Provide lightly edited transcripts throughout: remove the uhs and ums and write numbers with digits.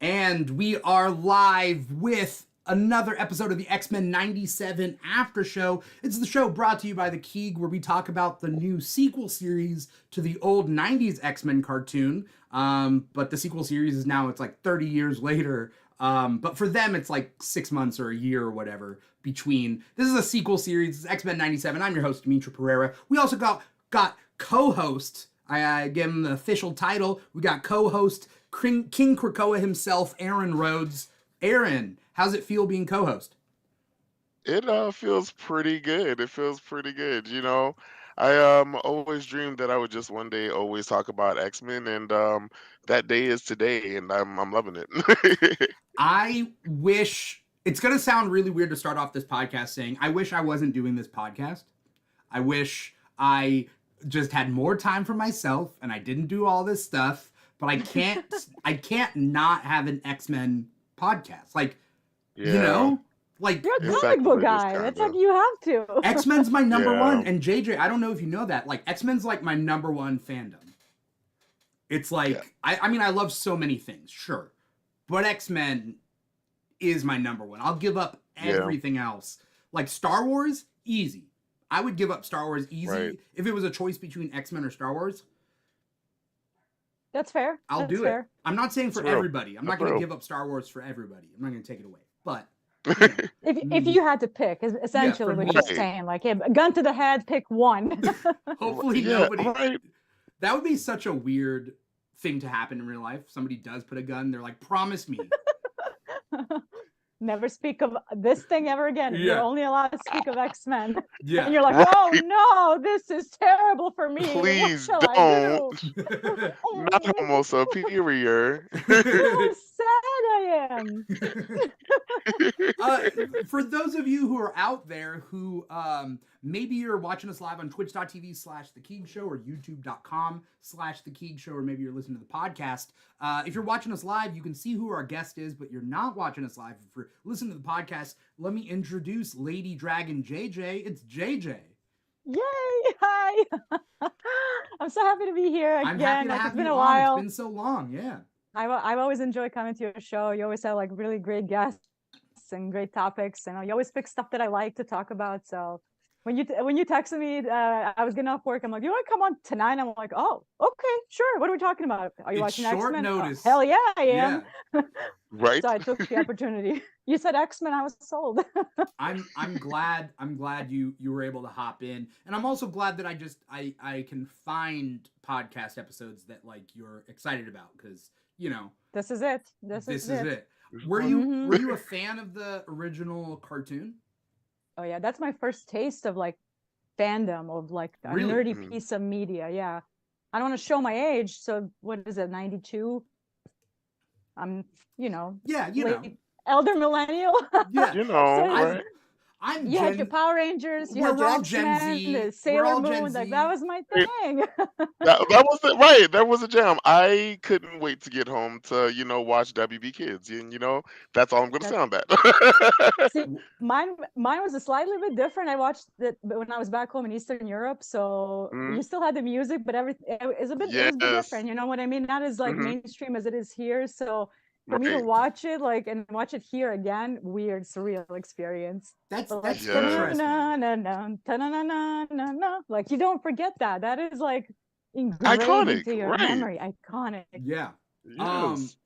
And we are live with another episode of the X-Men 97 Aftershow. It's the show brought to you by The Keeg, where we talk about the new sequel series to the old 90s X-Men cartoon. But the sequel series is now, it's like 30 years later. But for them, it's like 6 months or a year or whatever between. This is a sequel series. It's X-Men 97. I'm your host, Dimithri Perera. We also got co-host. I give him the official title. We got co-host King Krakoa himself, Aaron Rhodes. Aaron, how's it feel being co-host? It feels pretty good. It feels pretty good. I always dreamed that I would just one day always talk about X-Men, and that day is today, and I'm loving it. I wish, it's going to sound really weird to start off this podcast saying, I wish I wasn't doing this podcast. I wish I just had more time for myself and I didn't do all this stuff. But I can't not have an X-Men podcast. Like, Yeah. you know, like You're a It's comic book actually guy. just It's like you have to. X-Men's my number Yeah. one. And JJ, I don't know if you know that. Like, X-Men's like my number one fandom. It's like, I mean, I love so many things, sure. But X-Men is my number one. I'll give up everything else. Like Star Wars, easy. I would give up Star Wars easy. Right. If it was a choice between X-Men or Star Wars. That's fair. I'll That's do fair. it. I'm not saying for That's real. everybody. I'm not That's going to real. give up Star Wars for everybody. I'm not going to take it away. But If you had to pick, is essentially for what you're me. saying. Like, hey, gun to the head, pick one. hopefully Yeah, nobody. right. That would be such a weird thing to happen in real life. Somebody does put a gun. They're like, promise me. Never speak of this thing ever again. Yeah. You're only allowed to speak of X-Men. Yeah. And you're like, Right. oh no, this is terrible for me. Please what shall I don't. do? Oh, Not Homo superior. how sad I am. For those of you who are out there who maybe you're watching us live on twitch.tv/The Keeg Show or youtube.com/The Keeg Show, or maybe you're listening to the podcast. If you're watching us live, you can see who our guest is, but you're not watching us live. If you're listening to the podcast, let me introduce Lady Dragon JJ. It's JJ. Yay! Hi. I'm so happy to be here again. I'm happy to Like, have it's been you a on. while. It's been so long. Yeah. I've always enjoyed coming to your show. You always have like really great guests and great topics, and you always pick stuff that I like to talk about. So when you texted me, I was getting off work. I'm like, you want to come on tonight? I'm like, oh, okay, sure. What are we talking about? Are you It's watching short X-Men? notice. Oh, hell yeah, I am. Yeah. Right. So I took the opportunity. You said X-Men, I was sold. I'm glad you were able to hop in, and I'm also glad that I can find podcast episodes that like you're excited about, because This is it. This is is it. it. Were you Mhm. were you a fan of the original cartoon? Oh yeah, that's my first taste of like fandom of like a Really? nerdy Mm. piece of media. Yeah, I don't want to show my age. So what is it? 92. I'm Yeah, late, elder millennial. Yeah. You know, So right? I'm you had Gen. your Power Rangers, you We're had your all Gen X-Men, Z. the We're Sailor all Gen Moon. Like Z. that was my It- thing. that was it, right. That was a jam. I couldn't wait to get home to, watch WB Kids. And that's all I'm gonna say on that. See, mine was a slightly bit different. I watched it when I was back home in Eastern Europe, so Mhm. you still had the music, but everything it was a bit Yes. different. You know what I mean? Not as like Mhm. mainstream as it is here. So for me to Right. watch it and watch it here again, weird, surreal experience. That's But like Yeah. interesting. ta-na-na-na-na-na, like you don't forget that. That is like ingrained Iconic, into your right. memory. Iconic. Yeah. Yes.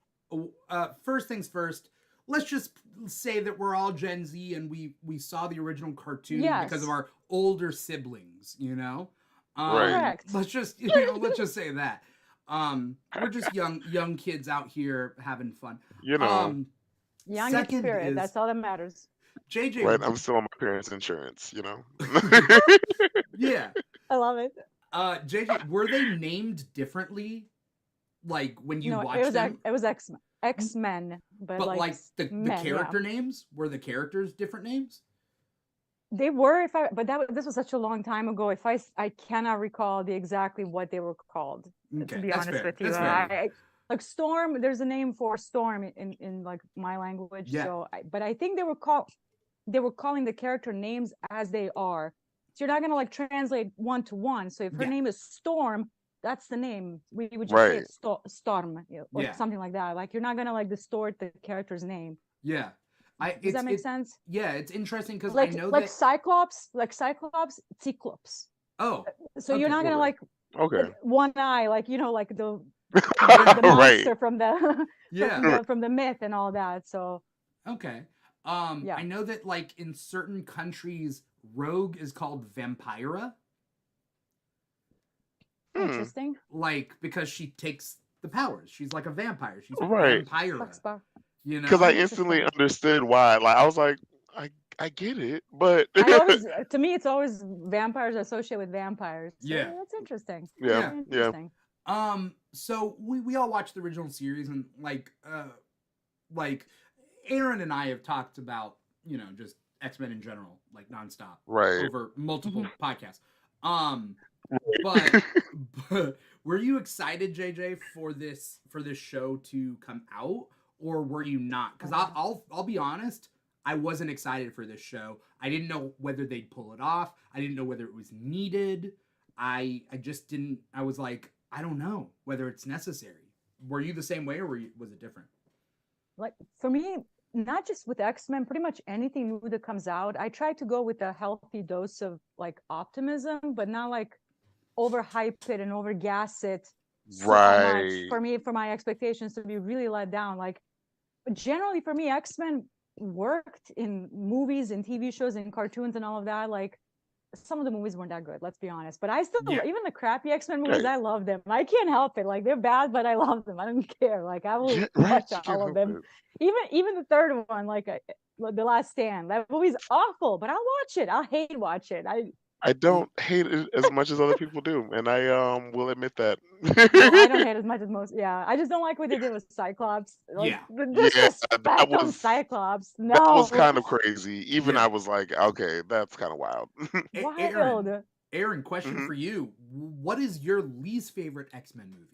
First things first. Let's just say that we're all Gen Z and we saw the original cartoon because Yes. of our older siblings. Right. Correct. Let's just say that. We're just young kids out here having fun. Young in Second spirit. is- That's all that matters. JJ, Right. I'm still on my parents' insurance, yeah. I love it. JJ, were they named differently? Like when you No, watched them? it was X-Men, but But like the men, yeah. character names, were the characters different names? They were, this was such a long time ago. I cannot recall exactly what they were called. Okay, To be that's honest fair. with you, That's fair. like Storm. There's a name for Storm in like my language. Yeah. So, but I think they were calling the character names as they are. So you're not gonna like translate one to one. So if her Yeah. name is Storm, that's the name. We would just say Right. it's Storm or Yeah. something like that. Like you're not gonna like distort the character's name. Yeah. Does that make sense? Yeah, it's interesting because I Like know like that. Cyclops, Cyclops. Oh, So you're okay. not gonna like Okay. one eye, like like the Right. monster from the Yeah. from the myth and all that. So Okay. yeah, I know that like in certain countries, Rogue is called Vampira, interesting. like because she takes the powers. She's like a vampire. She's Right. Vampira. You Because I know? instantly Interesting. understood why. Like I was like, I get it, but I always, to me, it's always vampires associated with vampires. So Yeah. that's interesting. yeah, Yeah. yeah, Interesting. So we all watched the original series and like Aaron and I have talked about, just X-Men in general, like nonstop right. over multiple Mm-hmm. podcasts. But were you excited, JJ, for this show to come out, or were you not? Because I'll be honest, I wasn't excited for this show. I didn't know whether they'd pull it off. I didn't know whether it was needed. I just didn't. I was like, I don't know whether it's necessary. Were you the same way, or was it different? Like for me, not just with X-Men, pretty much anything new that comes out, I try to go with a healthy dose of like optimism, but not like overhype it and overgas it so much Right. for me, for my expectations to be really let down. Like generally for me, X-Men worked in movies and TV shows and cartoons and all of that. Like some of the movies weren't that good, let's be honest. But I still, even the crappy X-Men movies, Right. I love them. I can't help it. Like they're bad, but I love them. I don't care. Like I will Yeah, right. watch You can't all of help them. it. Even the third one, like The Last Stand. That movie's awful, but I'll watch it. I'll hate watch it. I don't hate it as much as other people do, and I will admit that. Well, I don't hate as much as most. Yeah, I just don't like what they did with Cyclops. Like Yeah. the Yeah, that disrespect on was Cyclops. that was No, kind of crazy. Even Yeah. I was like, okay, that's kind of wild. wild. Aaron, question Mhm. for you: what is your least favorite X-Men movie?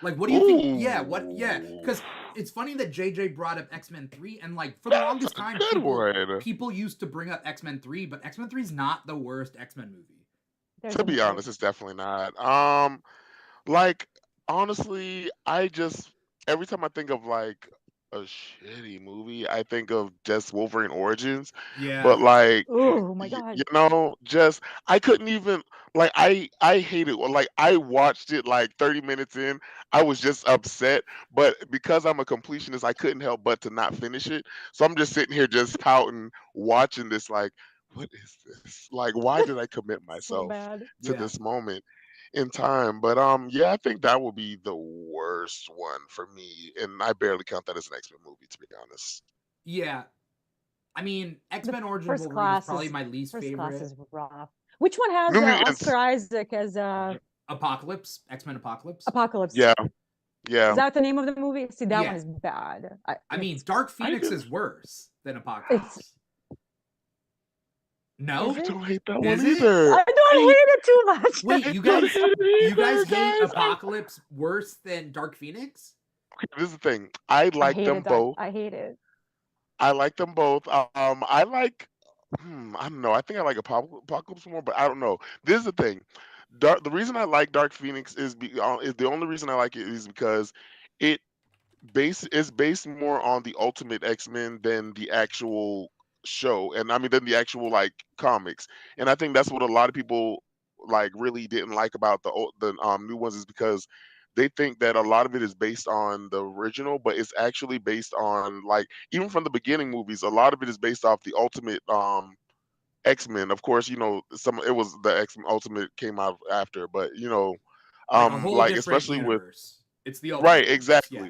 Like, what do you think? Yeah, Ooh, because it's funny that JJ brought up X-Men 3, and like for the that's longest a time, good one. people used to bring up X-Men 3, but X-Men 3 is not the worst X-Men movie. There's To a be no. honest, it's definitely not. Like honestly, I just every time I think of like a shitty movie, I think of just Wolverine Origins. But Yeah. like, Oh my god. just I couldn't even like I hate it. Like I watched it like 30 minutes in, I was just upset. But because I'm a completionist, I couldn't help but to not finish it. So I'm just sitting here just pouting, watching this like, what is this? Like, why did I commit So myself bad. to Yeah. this moment in time? But yeah, I think that would be the worst one for me, and I barely count that as an X-Men movie, to be honest. Yeah. I mean, The X-Men Origins first Wolverine is class probably my least first class favorite. is rough. Which one has New Mutants. Oscar Isaac as Apocalypse, X-Men Apocalypse. Apocalypse? Yeah, Is yeah. that the name of the movie? See, that one Yeah. is bad. I mean, It's Dark I Phoenix didn't. is worse than it's Apocalypse. No? is I it? don't hate that Is one it? either. I don't hate it too much. Wait, I you don't guys hate it you guys either, hate guys. Apocalypse worse than Dark Phoenix? This is the thing. I I like them hated that. both. I hate it. I like them both. I like. I don't know. I think I like Apocalypse more, but I don't know. This is the thing. The reason I like Dark Phoenix is the only reason I like it is because it is based more on the Ultimate X-Men than the actual show, and I mean than the actual like comics. And I think that's what a lot of people like really didn't like about the new ones is because they think that a lot of it is based on the original, but it's actually based on like even from the beginning movies, a lot of it is based off the Ultimate X-Men. Of course, some it was the X Ultimate came out after, but Like a whole like different especially with universe. It's the Ultimate right, Universe. Yeah.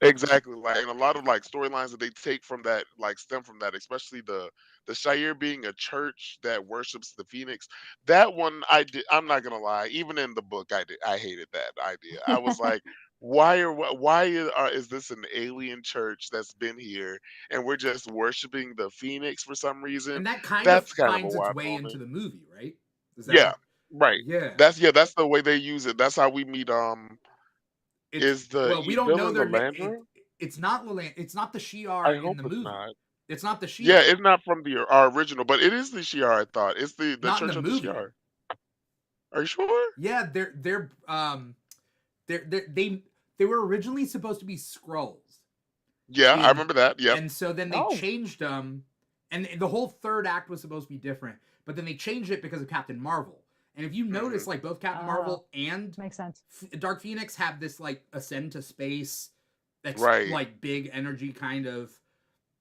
exactly. Like, and a lot of like storylines that they take from that, like, stem from that. Especially the Shire being a church that worships the Phoenix. That one, I'm not gonna lie. Even in the book, I hated that idea. I was like, is this an alien church that's been here and we're just worshiping the Phoenix for some reason? And that kind of That's kind of a finds its wild way into moment. the movie, right? Is Yeah, that right. Yeah. That's the way they use it. That's how we meet. It's Is the well, we don't know villain the their name. Landra? It's not It's not the I Shi'ar in hope the it's movie. not. It's not the Yeah, Shi'ar. it's not from the our original, but it is the Shi'ar. I thought it's the Not in Church the of the movie. Shi'ar. Are you sure? Yeah, they were originally supposed to be Skrulls, Yeah, I and remember that. Yep. and so then they Oh, changed them, and the whole third act was supposed to be different, but then they changed it because of Captain Marvel. And if you notice, Hmm. like both Captain oh, Marvel and makes sense. Dark Phoenix have this like ascend to space, Right. like big energy kind of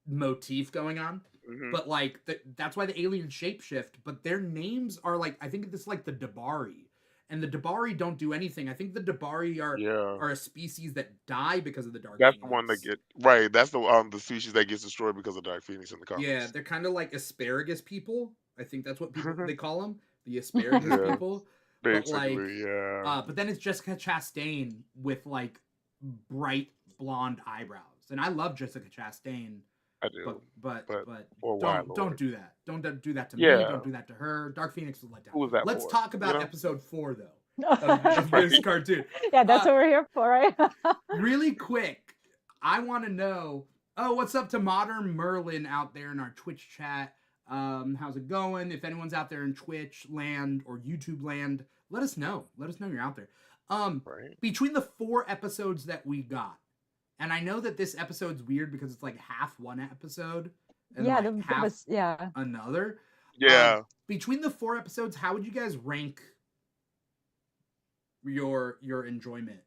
motif going on. Hmm. But like that's why the aliens shapeshift. But their names are like, I think this is like the Dabari, and the Dabari don't do anything. I think the Dabari Yeah. are a species that die because of the Dark That's the one that Phoenix. get right. That's the species that gets destroyed because of Dark Phoenix in the Yeah, comics. they're kind of like asparagus people. I think that's what people they call them, the asparagus Yeah, people. But like, basically, yeah. but then it's Jessica Chastain with like bright blonde eyebrows, and I love Jessica Chastain. I do. But But for why, don't Lord? do that. Don't do that to me. Yeah. Don't do that to her. Dark Phoenix was let down. Who was that Let's for? talk You about know? episode 4 though of this Right. cartoon. Yeah, that's Uh, what we're here for, right? really quick, I want to know. Oh, what's up to Modern Merlin out there in our Twitch chat? How's it going? If anyone's out there in Twitch land or YouTube land, let us know. Let us know you're out there. Right. Between the 4 episodes that we got, and I know that this episode's weird because it's like half one episode and Yeah, like half yeah. another. Yeah. Between the 4 episodes, how would you guys rank your enjoyment?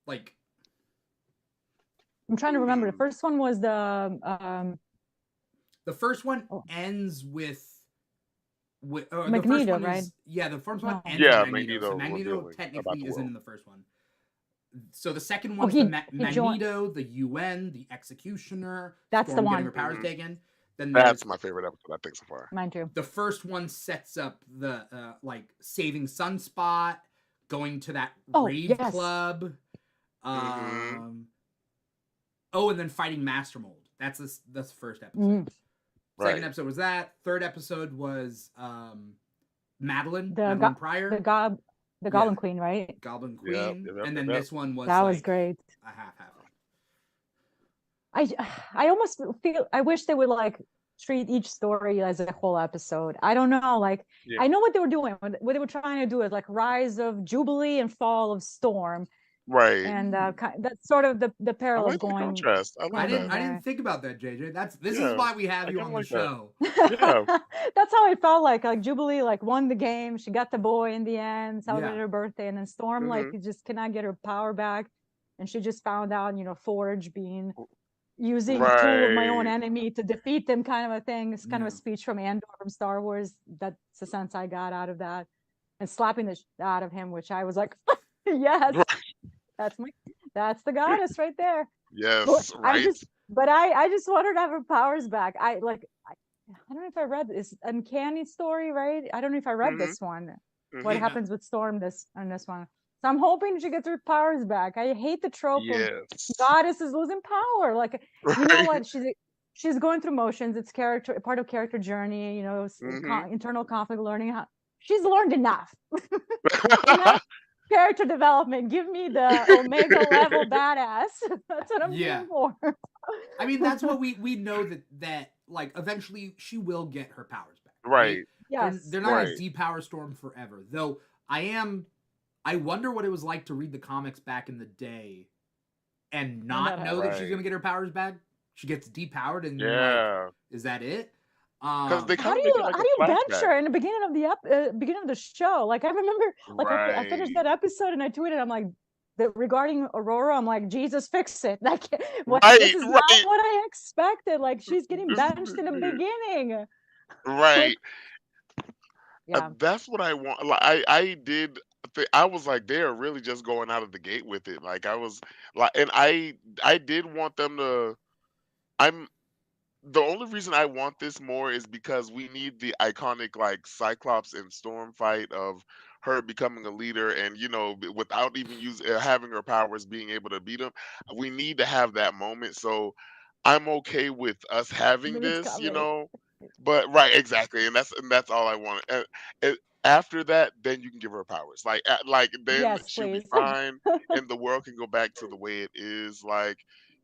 Like, I'm trying to remember. The Hmm. first one was the first one oh, ends with the first Magneto, one right? is the first one No. ends with Yeah, Magneto. So Magneto Magneto revealing about technically the isn't world. in the first one. So the second Oh, one's the he joined. Magneto, the UN, the Executioner, That's the Storm getting her one. powers Hmm. taken. Then That's there's my favorite episode, I think, so far. Mine too. the first one sets up the like saving Sunspot, going to that Oh, rave yes. club. Hmm. Oh, and then fighting Master Mold. That's the first episode. Mm. Second Right. episode was that. Third episode was Madeline The Pryor, the Yeah. Goblin Queen, right? Goblin Yep. Queen, Yep. Yep. and Yep. then Yep. this one was That like was great. a half. I almost feel I wish they would like treat each story as a whole episode. I don't know, like Yeah. I know what they were doing. What they were trying to do is like rise of Jubilee and fall of Storm, Right. and that's sort of the I parallels like the going contrast. I like that. I didn't think about that, JJ. This is Yeah. why we have I you kind on of the like that. show. Yeah. That's how it felt like Jubilee like won the game. She got the boy in the end, celebrated Yeah. her birthday, and then Storm like Hmm. just cannot get her power back, and she just found out Forge being using a tool of my own Right. enemy to defeat them, kind of a thing. It's kind of a Yeah. speech from Andor from Star Wars. That's the sense I got out of that, and slapping the out of him, which I was like, yes, that's the goddess right there. Yes. Right. I just want her to have her powers back. I don't know if I read this Uncanny Story, right? I don't know if I read Hmm. this one. Hmm. What happens with Storm this one? So I'm hoping she gets her powers back. I hate the trope of Yes. goddesses losing power. Like, you know Right. what? She's going through motions. It's part of character journey. Hmm. Internal conflict, learning how she's learned enough. Enough character development. Give me the Omega level badass. That's what I'm Yeah. here for. I mean, that's what we know that like eventually she will get her powers back. Right. Yes. They're not Right. gonna depower Storm forever. Though I wonder what it was like to read the comics back in the day and not know that she's Right. gonna get her powers back. She gets depowered and you're like, Yeah. is that it? Because they How kind do of make you it like how a do you bench flashback. her in the beginning of the show? Like, I remember, like I finished Right. that episode and I tweeted, I'm like, regarding Aurora, I'm like, Jesus, fix it. Like, what? Right. This is not Right. what I expected. Like, she's getting This benched in the beginning. right. Yeah. That's what I want. Like I did. I was like, they're really just going out of the gate with it. Like I was like, and I did want them to. I'm the only reason I want this more is because we need the iconic like Cyclops and Storm fight of her becoming a leader and without even having her powers being able to beat him. We need to have that moment. So I'm okay with us having But it's this, coming. but right, exactly, and that's all I want. And after that, then you can give her powers. Like then Yes, she'll be please. fine, and the world can go back to the way it is. Like,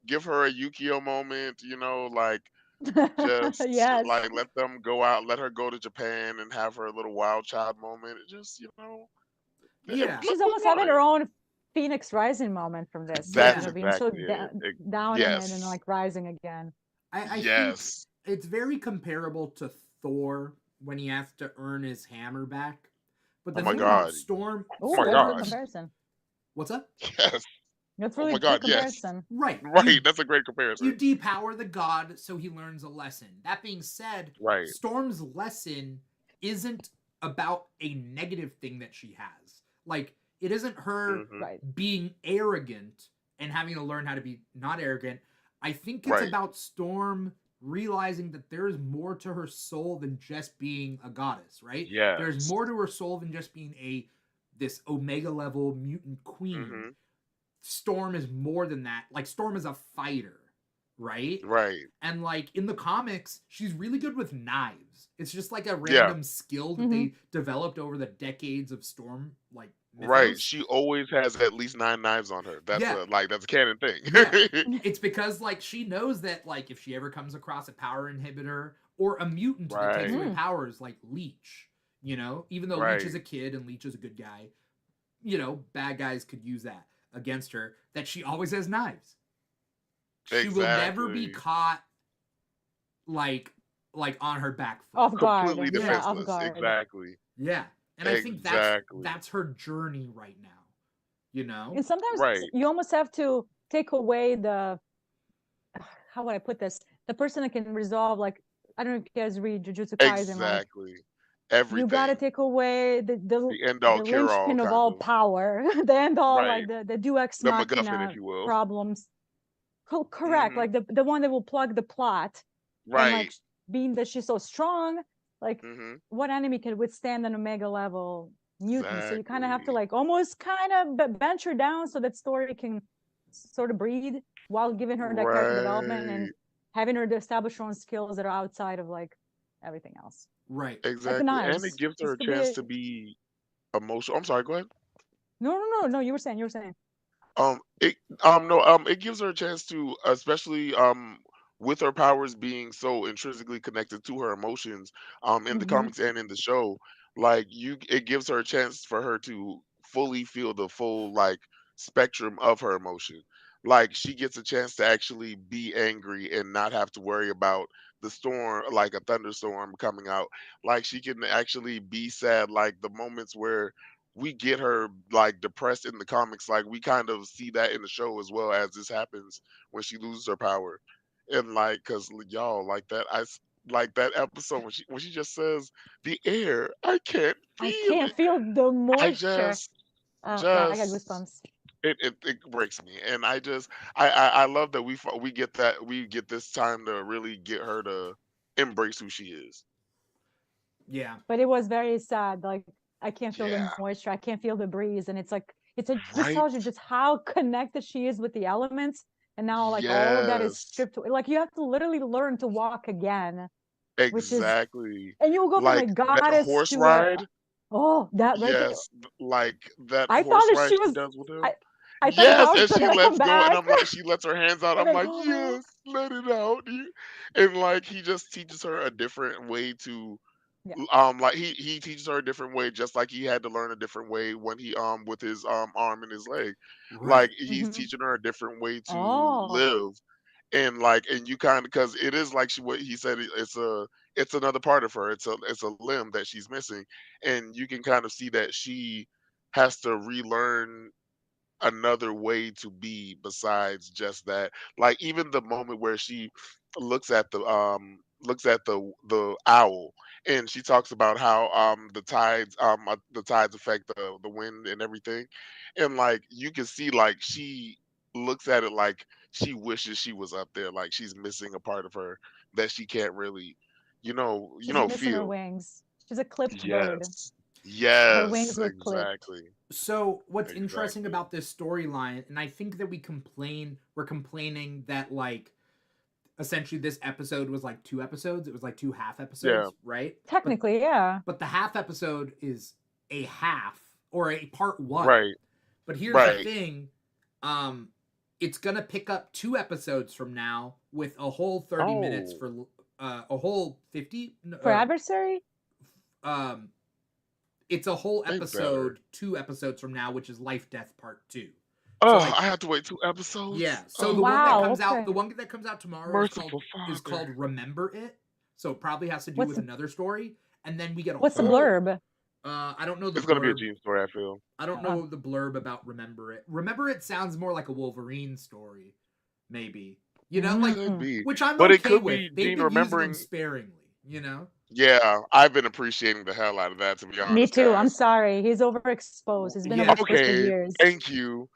give her a Yukio moment, like Just Yes. like let them go out, let her go to Japan and have her little wild child moment. It just, Yeah. She's we almost want having her it. own Phoenix Rising moment from this. Like, That's Yeah. being so exactly it. down in it and Yes. like rising again. I think Yes. it's very comparable to Thor when he has to earn his hammer back. But Oh the my thing about God. Storm, Oh Oh, my that's a good God. Storm's comparison. what's up? Yes. That's Oh really my good God. Yes. comparison. Right. Right. That's a great You comparison. depower the god so he learns a lesson. That being said, Right. Storm's lesson isn't about a negative thing that she has. Like, it isn't her Hmm. Right. being arrogant and having to learn how to be not arrogant. I think it's Right. about Storm realizing that there's more to her soul than just being a goddess, right? There's Yes. more to her soul than just being this omega level mutant queen. Hmm. Storm is more than that. Like, Storm is a fighter, right? Right. And like in the comics, she's really good with knives. It's just like a Yeah. random skill that Mhm. they developed over the decades of Storm like Right. mythos. She always has at least 9 knives on her. That's Yeah. that's a canon thing. Yeah. It's because like she knows that like if she ever comes across a power inhibitor or a mutant that takes Right. away powers like Leech, even though Leech Right. is a kid and Leech is a good guy, bad guys could use that against her, that she always has knives. She will never be Exactly. caught like on her back foot. Off guard. Completely Yeah. Yeah, off defenseless. guard. Exactly. Yeah. And I think Exactly. that's her journey right now. And sometimes Right. you almost have to take away the, how would I put this? The person that can resolve, like, I don't know if you guys read Jujutsu Kaisen, like, Exactly. you got to Everything. take away The end all the cure all linchpin of kind all of. power, the end all, Right. like the deus ex The MacGuffin, if machina you will. problems. Correct. Hmm. Like the one that will plug the plot. And like Right. being that she's so strong, like Hmm. what enemy can withstand an omega level mutant? So you kind of have to Exactly. like almost kind of bench her down so that story can sort of breathe while giving her that character development and Right. having her establish her own skills that are outside of like everything else. Right. Like the Exactly. And it knives. gives her This a could be chance to be emotional. I'm sorry, go ahead. no. You were saying. It no it gives her a chance to, especially with her powers being so intrinsically connected to her emotions in the Hmm. comics and in the show, like it gives her a chance for her to fully feel the full like spectrum of her emotion. Like she gets a chance to actually be angry and not have to worry about the storm, like a thunderstorm coming out. Like she can actually be sad, like the moments where we get her like depressed in the comics, like we kind of see that in the show as well, as this happens when she loses her power. And like, cause y'all, like like that episode when she just says the air, I can't I feel can't it. feel the I moisture. just Oh god, I got just goosebumps. it breaks me. And I love that we get this time to really get her to embrace who she is. Yeah. But it was very sad. Like I can't feel the Yeah. moisture. I can't feel the breeze, and it's like just Right. tells you just how connected she is with the elements. And now like all of that is Yes. stripped away. Like you have to literally learn to walk again, which is, Exactly. and you will go from Like like that goddess horse to a, ride. oh, that right there. Yes, like that I thought horse that ride she she was, does with him. I I thought the Yes, powers and still she gonna come lets go, and back. I'm like, she lets her hands out. And I'm like, like, oh yes, let it out. And like he just teaches her a different way to, yeah. like he teaches her a different way, just like he had to learn a different way when he with his arm and his leg. Like Right. he's Hmm. teaching her a different way to Oh, live. And like, and you kind of, because it is like what he said, it's another part of her, it's a limb that she's missing. And you can kind of see that she has to relearn another way to be besides just that. Like even the moment where she looks at the owl, and she talks about how the tides affect the wind and everything. And like you can see, like she looks at it like she wishes she was up there, like she's missing a part of her that she can't really she's missing her feel. wings. She's a clipped bird. Yes. Her Yes, wings were clipped. exactly. So what's interesting Exactly. about this storyline, and I think that we're complaining that like essentially this episode was like two episodes. It was like two half Yeah. episodes, right? Technically, yeah. But the half episode is a half or a part one. Right. But here's the Right. thing, um, it's gonna pick up 2 episodes from now with a whole 30 minutes Oh, for a whole 50. For adversary? Um, it's a whole they better. episode, 2 episodes from now, which is Life Death Part 2. Oh, So like, I have to wait 2 episodes. yeah. So Oh, the one that Wow, comes out, okay. the one that comes out tomorrow merciful is Father. called Remember It. So it probably has to do What's with the- another story, and then we get a What's the whole. blurb? I don't know the It's gonna be a blurb. Gene story, I feel. I don't know the blurb about Remember It. Remember It sounds more like a Wolverine story, maybe. You know, like, Could be. which I'm But it okay could with. be They've Gene been using them remembering. sparingly, you know? Yeah, I've been appreciating the hell out of that, to be Me honest, too. I'm guys. sorry. He's overexposed. He's been Yeah. overexposed for Okay, years. thank you.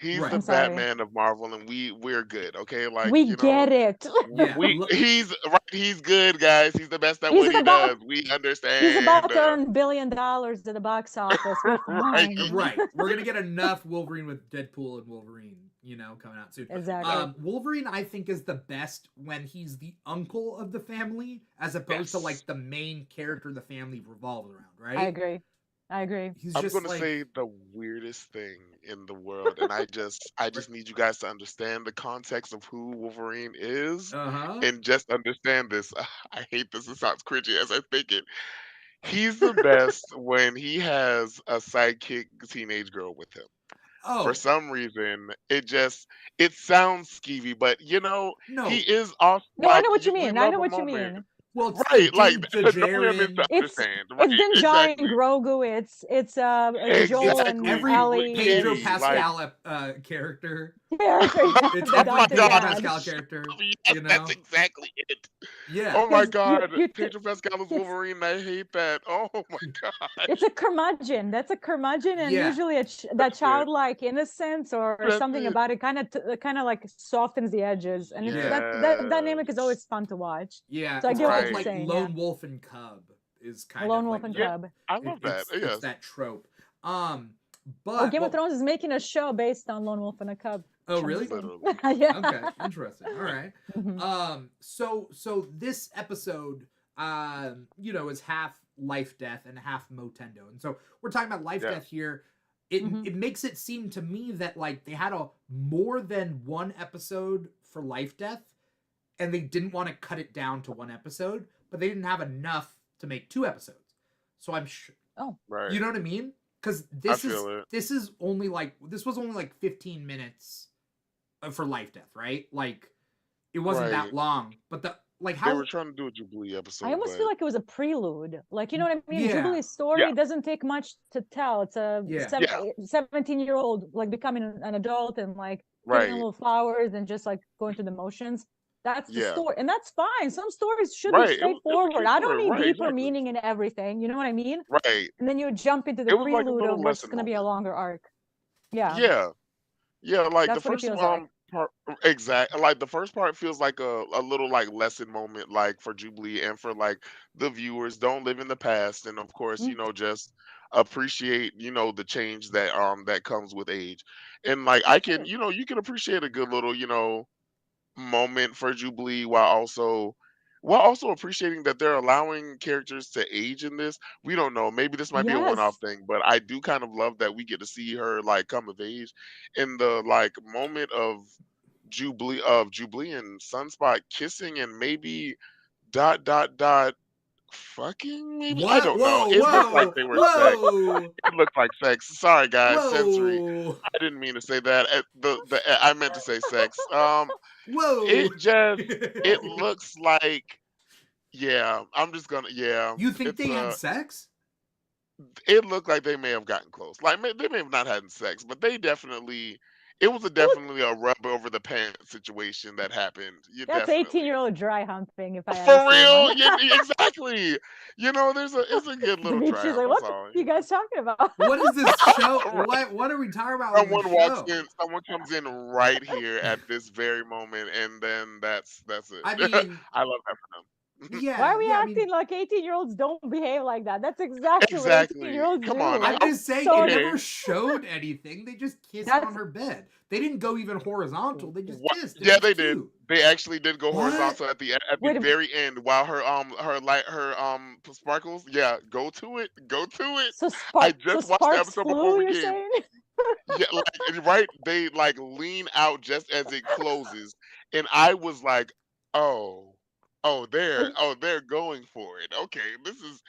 He's Right. the I'm sorry. Batman of Marvel, and we're good. Okay, like We get it. Yeah. he's right. He's good, guys. He's the best at He's what he about does. We understand. he's about to earn $1 billion at the box office. We're Right. fine. Right. We're gonna get enough Wolverine with Deadpool and Wolverine, you know, coming out soon. Exactly. Wolverine, I think, is the best when he's the uncle of the family, as opposed to Yes. like the main character the family revolves around. Right? I agree. He's I'm just gonna like, say the weirdest thing in the world, and I just need you guys to understand the context of who Wolverine is, uh-huh. and just understand this. I hate this. It sounds cringy as I think it. He's the best when he has a sidekick teenage girl with him. For Oh some reason, it sounds skeevy, but he no. is also No, I know like what you we mean. I love know a what you moment. mean. Well, it's Right, like Din no one is to Djarin. It's understand. Right, Din Djarin, exactly. Grogu. It's Joel and Exactly. Every Ellie. Pedro Katie, like Pascal character. character. It's The every oh my doctor Pedro god. dad. Pascal character. Yes, You that's know? exactly it. Yeah. Oh my Because god. you Pedro Pascal is it's Wolverine. I hate that. Oh my gosh. it's a curmudgeon. That's a curmudgeon, and Yeah. usually that That's it. childlike innocence or That's something it. about it kind of like softens the edges, and that dynamic is Yes. always fun to watch. Yeah. So I It's get what called you're Right. like saying. Lone Yeah, Wolf and Cub is kind Lone of Wolf like and the Yeah, Cub. I love that. it's Yes. that trope. Oh, But Game of Thrones is making a show based on Lone Wolf and a Cub. oh really? Literally. Yeah. Okay, interesting. All right. Mhm. So this episode, is half Life Death and half Motendo, and so we're talking about Life Yeah. Death here. It Mhm. it makes it seem to me that like they had a more than one episode for Life Death, and they didn't want to cut it down to one episode, but they didn't have enough to make 2 episodes. So I'm sure, Right. you know what I mean? Because I feel it. this was only like 15 minutes for Life Death, right? Like it wasn't that Right. long, but They how were trying to do a Jubilee I episode, almost feel but like it was a prelude. Like, you know what I mean? Yeah. Jubilee's story Yeah. doesn't take much to tell. It's a Yeah. 17-year-old like becoming an adult and like giving right. little flowers and just like going through the motions. That's the Yeah. story, and that's fine. Some stories should be Right. It was a straightforward. cute I don't story. need Right. deeper Exactly. meaning in everything. You know what I mean? Right. And then you jump into the It was like a prelude little of what's lesson going to be a moment. longer arc. Yeah, Yeah. Yeah, like the that's what it first feels like. part like the first part feels like a little like lesson moment like for Jubilee and for like the viewers. Don't live in the past, and of course, Mm, just appreciate, the change that comes with age. And like I that's can, it. you can appreciate a good little, moment for Jubilee while also appreciating that they're allowing characters to age in this. We don't know. Maybe this might be a one-off Yes. thing, but I do kind of love that we get to see her like come of age in the like moment of Jubilee and Sunspot kissing and maybe dot dot dot fucking maybe I what? don't know. Whoa, It looked like whoa, they were sex. whoa, It looked like sex. Sorry guys, sensory. whoa, I didn't mean to say that. I meant to say sex. whoa. It just it looks like yeah, I'm just gonna yeah. You think It's they had sex? it looked like they may have gotten close. Like they may have not had sex, but they definitely it was It looked definitely a rub over the pants situation that happened. You That's definitely 18-year-old dry humping, if I for ever seen one. real. Yeah, exactly. It's a good little dry Dimitri's like, hump. what That's all. are you guys talking about? What is this show? What are we talking about on the Someone walks show? in. Someone comes in right here at this very moment, and then that's it. I mean, I love that for them. yeah, Why are we yeah. I acting mean, like 18-year-olds don't behave like that? That's exactly what Exactly. 18-year-olds Come do. on. I'm Like, just saying so they Okay. never showed anything. They just kissed That's on her bed. They didn't go even horizontal. They just What? kissed. It Yeah, was they did. cute. They actually did go What? horizontal at the wait a minute. very end while her sparkles. Yeah, go to it. Go to it. So I so just watched the sparks episode before flew, we you're came. saying? Yeah, like right? They like lean out just as it closes, and I was like, "Oh, they're going for it. Okay, this is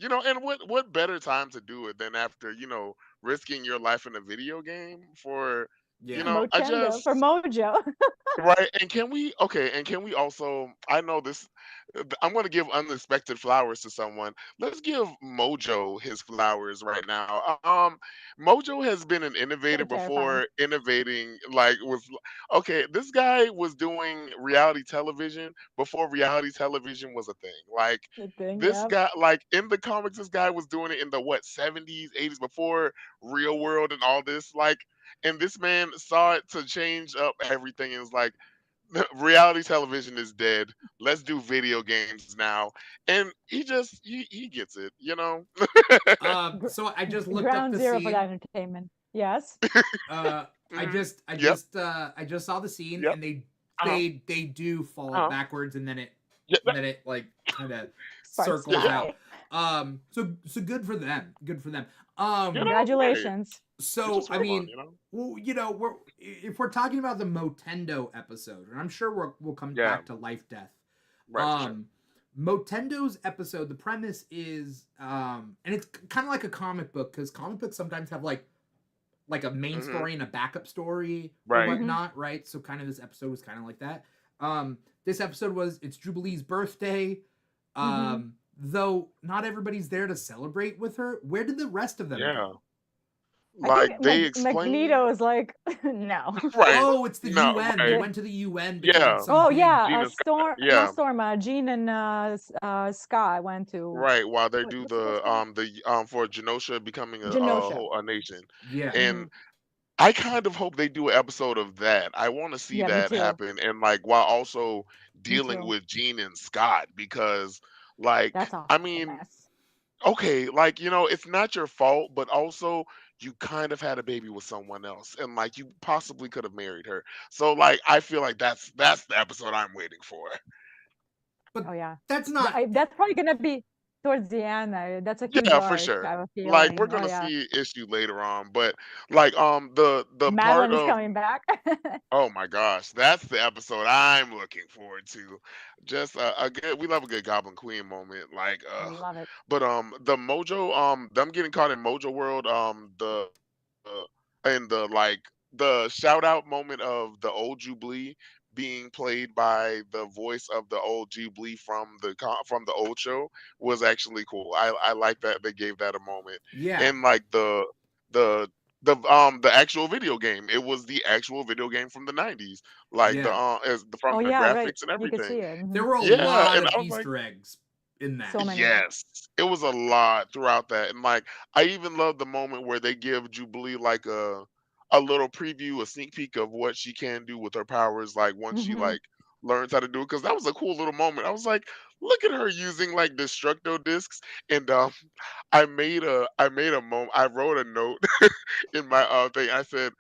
and what better time to do it than after risking your life in a video game for Yeah. I Motendo for just Mojo. right, and can we also, I know this, I'm going to give unexpected flowers to someone. Let's give Mojo his flowers right now. Mojo has been an innovator So terrifying. before innovating, like okay, this guy was doing reality television before reality television was a thing. Like The thing, this yeah. guy, like in the comics, this guy was doing it in the what 70s, 80s before Real World and all this. Like, and this man saw it to change up everything and was like, reality television is dead. Let's do video games now. And he gets it. Gr- So I just looked up Ground the zero for that scene. entertainment. Yes. Mhm. I Yep. just saw the scene, Yep. and they Uh-huh. they do fall Uh-huh. backwards, and then Yeah. it like kind of Sparks circles Yeah. out. fly. So good for them. Good for them. Right. Congratulations. It's So just I real fun, mean, well, if we're talking about the Motendo episode, and I'm sure we'll come Yeah. back to Life Death. Right, for sure. Motendo's episode, the premise is, and it's kind of like a comic book, because comic books sometimes have like a main Hmm. story and a backup story or Right. whatnot, right? So kind of this episode was kind of like that. This episode it's Jubilee's birthday. Though not everybody's there to celebrate with her. Where did the rest of them Yeah. go? I think Like they explain. Magneto is like, no. Right. Oh, it's the No, UN. They right. went to the UN because Yeah. it's some Oh big. yeah, Gina Scott. Storm, not Yeah. Storm, Jean and Scott went to Right. While they do what's the guy's name? the for Genosha becoming Genosha. a nation. Yeah. Hmm. And I kind of hope they do an episode of that. I want to see Yeah, me that too. happen, and like while also Me dealing too. with Gene and Scott, because like That's a I hot mean, mess. okay, like it's not your fault, but also you kind of had a baby with someone else, and like you possibly could have married her. So like I feel like that's the episode I'm waiting for. But Oh yeah, that's not. that's probably gonna be towards the end. That's a huge Yeah, for arc. I sure. have a Like we're feeling. Oh gonna yeah, see issue later on, but like the part Madeline is of coming back. oh my gosh, that's the episode I'm looking forward to. Just a good, we love a good Goblin Queen moment, like Love it. but the Mojo, them getting caught in Mojo World, and the like the shout out moment of the old Jubilee being played by the voice of the old Jubilee from from the old show was actually cool. I like that they gave that a moment, Yeah. and like the the actual video game. It was the actual video game from the 90s, like Yeah. from Oh the yeah, right. graphics and You could everything. see it. There were a Yeah, lot and of I was like, Easter eggs in that. So many. yes, it was a lot throughout that, and like I even love the moment where they give Jubilee like a little preview, a sneak peek of what she can do with her powers, like once she Hmm. like learns how to do it. Because that was a cool little moment. I was like, look at her using like destructo discs, and I made a moment. I wrote a note in my thing. I said.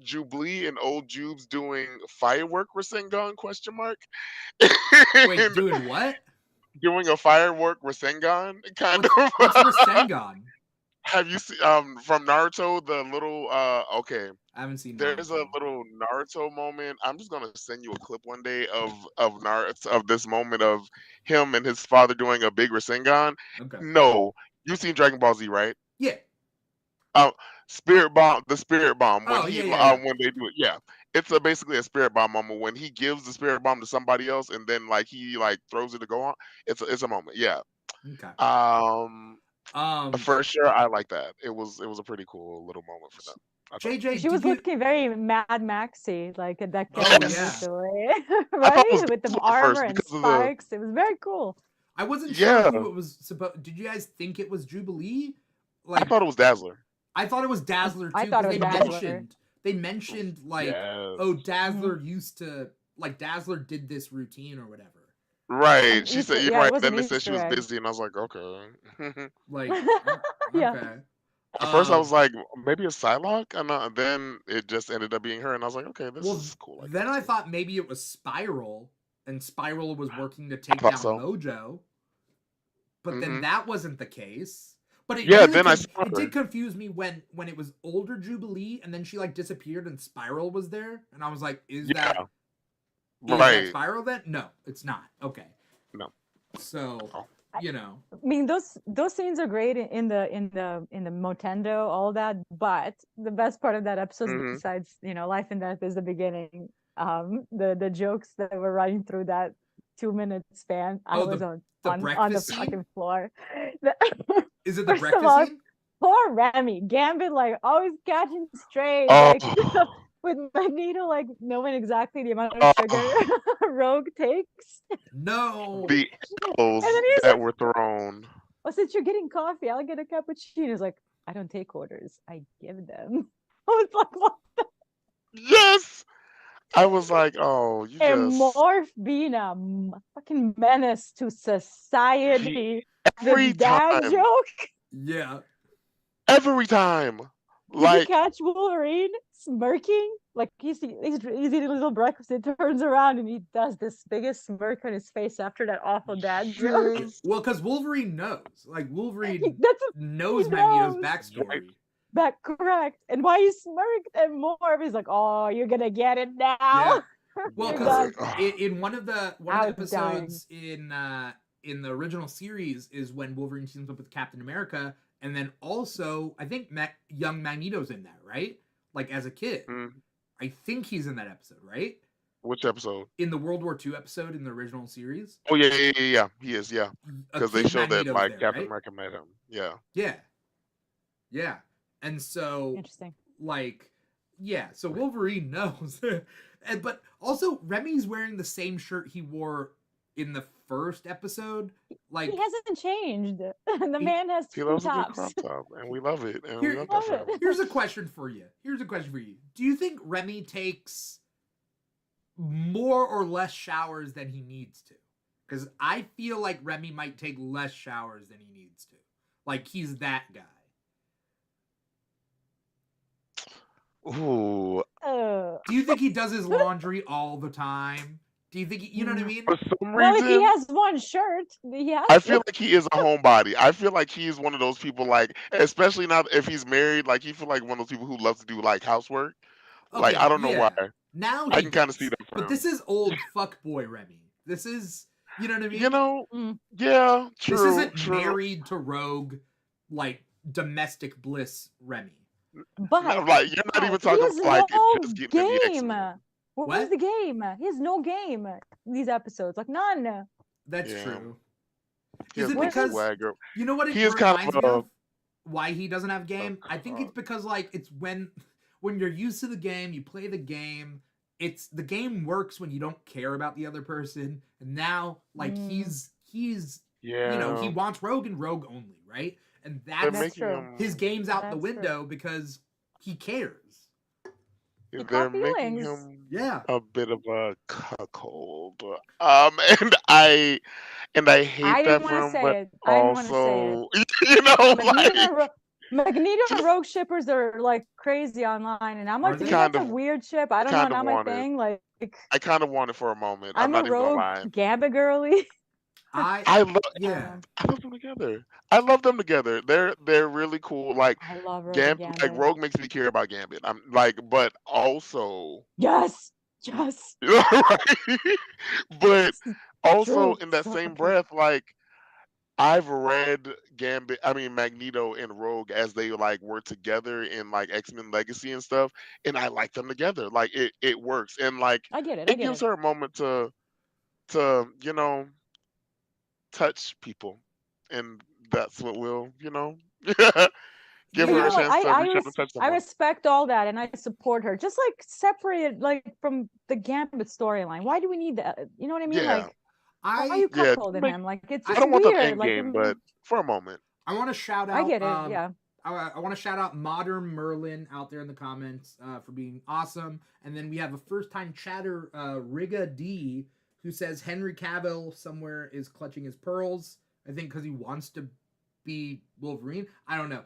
Jubilee and old Jubes doing firework Rasengan question mark Wait, and doing what? doing a firework Rasengan kind What's of. Rasengan? Have you seen from Naruto the little okay, I haven't seen there's a Naruto. little Naruto moment. I'm just gonna send you a clip one day of Naruto, of this moment of him and his father doing a big Rasengan. Okay. No, you seen Dragon Ball Z, right? Yeah. Uh, Spirit Bomb, the Spirit Bomb when Oh, yeah. when they do it, yeah. It's basically a Spirit Bomb moment when he gives the Spirit Bomb to somebody else and then like he like throws it to go on. It's a moment, yeah. Okay. Um, Um, For sure, I like that. It was a pretty cool little moment for them. I thought. JJ, She did was you? looking very Mad Maxy, like that Oh character yeah. Yes, usually, I thought it was right? With the Dazzler at armor first and because of the spikes. It was very cool. I wasn't sure yeah. who it was supposed. Did you guys think it was Jubilee? I Like, thought it was Dazzler. I thought it was Dazzler I too, thought because it was Dazzler. they mentioned like, oh, Yes. Dazzler used to, like, Dazzler did this routine or whatever. Right. An She said Easter, you're yeah, it right. was Then an they said she Easter was egg. busy, and I was like, okay. Like, Yeah. okay. At first, I was like, maybe a Psylocke, and then it just ended up being her, and I was like, okay, this Well, is cool. I then guess. I thought maybe it was Spiral, and Spiral was working to take thought down so. Mojo. But then Hmm. that wasn't the case. But it Yeah, really then I saw it her. did confuse me when it was older Jubilee and then she like disappeared and Spiral was there and I was like, is Yeah, that right. Spiral then? No, it's not. Okay. No. So, Oh. you know. I mean, those scenes are great in the Motendo, all that. But the best part of that episode, Mhm. besides life and death, is the beginning. The jokes that were running through that 2 minute span. I was on the the breakfast scene? fucking floor. Is it the First of breakfast all, scene? poor Remy Gambit, like always catching strays, Oh. like with Magneto, like knowing exactly the amount of Oh. sugar Rogue takes. No. The And L's then he's that like, were thrown. "Well, since you're getting coffee, I'll get a cappuccino." He's like, "I don't take orders. I give them." I was like, "What?" Yes. I was like, oh, you And just Morph being a fucking menace to society. The every dad time. joke. Yeah. Every time. Did you Like, catch Wolverine smirking? Like he's eating a little breakfast. He turns around and he does this biggest smirk on his face after that awful dad joke. yes. Well, because Wolverine knows. Like Wolverine That's knows he Magneto's knows. backstory. That correct. And why he smirked and more, he's like, "Oh, you're gonna get it now." Yeah. Well, You're because done. in one of the I was episodes in the original series is when Wolverine teams up with Captain America, and then also I think young Magneto's in that, right? Like as a kid, Mm, I think he's in that episode, right? which episode? In the World War II episode in the original series, Oh yeah. He is, yeah. a Because they kid show that Magneto's like there, Captain right? America met him. Yeah. Yeah, yeah, and so Interesting. like yeah, so Wolverine knows, but also Remy's wearing the same shirt he wore in the first episode. Like He hasn't changed. The man has He two loves a good tops. crop top, and we love it, and we Here- love that for Love him. it. here's a question for you. Do you think Remy takes more or less showers than he needs to? Because I feel like Remy might take less showers than he needs to. Like he's that guy. Ooh, Do you think he does his laundry all the time? Do you think you know what I mean? for some Well, if he reason, has one shirt, he has I to. feel like he is a homebody. I feel like he is one of those people, like, especially now if he's married, like he feel like one of those people who loves to do like housework. Like, Okay, I don't know why. yeah. Now I he can kind of does. see that for But him. this is old fuckboy Remy. This is, you know what I mean? You know, Mm. yeah, true, this isn't true. married to Rogue, like domestic bliss Remy. But No, like you're not even he talking has about like no just getting in the game. X-Men. Where's What? the game? He has no game in these episodes. Like none. That's Yeah. true. He Is has it no because swagger. you know what it He is kind reminds of me a- of? Why he doesn't have game? I think it's because like it's when you're used to the game, you play the game. It's the game works when you don't care about the other person. And now like he's Yeah. you know, he wants Rogue and Rogue only, right? And They're that's making true. him. his game's out the That's true. window because he cares. He They're caught making feelings. him Yeah. a bit of a cuckold. And I hate I that didn't for want to him, say but it. I didn't want to say it. also, you know, Magneto, and like Magneto and just Rogue shippers are like crazy online, and I'm Are like, to they? me that's a kind of, weird ship. I don't know, kind of not my wanted. thing. Like, I kind of wanted for a moment. I'm I'm a not even gonna Rogue lie. Gambit girly. I love, Yeah. I love them together. I love them together. They're really cool. Like I love Rogue and Like Gambit. Rogue makes me care about Gambit. I'm like, but also, Yes. right? But also True. in that So same true. breath, like I've read Magneto and Rogue as they like were together in like X-Men Legacy and stuff, and I like them together. Like it works, and like I get it. it gives her a moment to you know touch people, and that's what we'll give But you her a know what? chance to reach out and touch I someone. respect all that, and I support her. Just like separate like from the Gambit storyline. Why do we need that? You know what I mean? Yeah. Like, why are you Yeah, cuckolding make- him? Like, it's I just don't want them weird. end Like, game, but for a moment. I want to shout out I get it. Yeah. I want to shout out Modern Merlin out there in the comments for being awesome. And then we have a first-time chatter, Riga D, who says Henry Cavill somewhere is clutching his pearls. I think because he wants to be Wolverine. I don't know.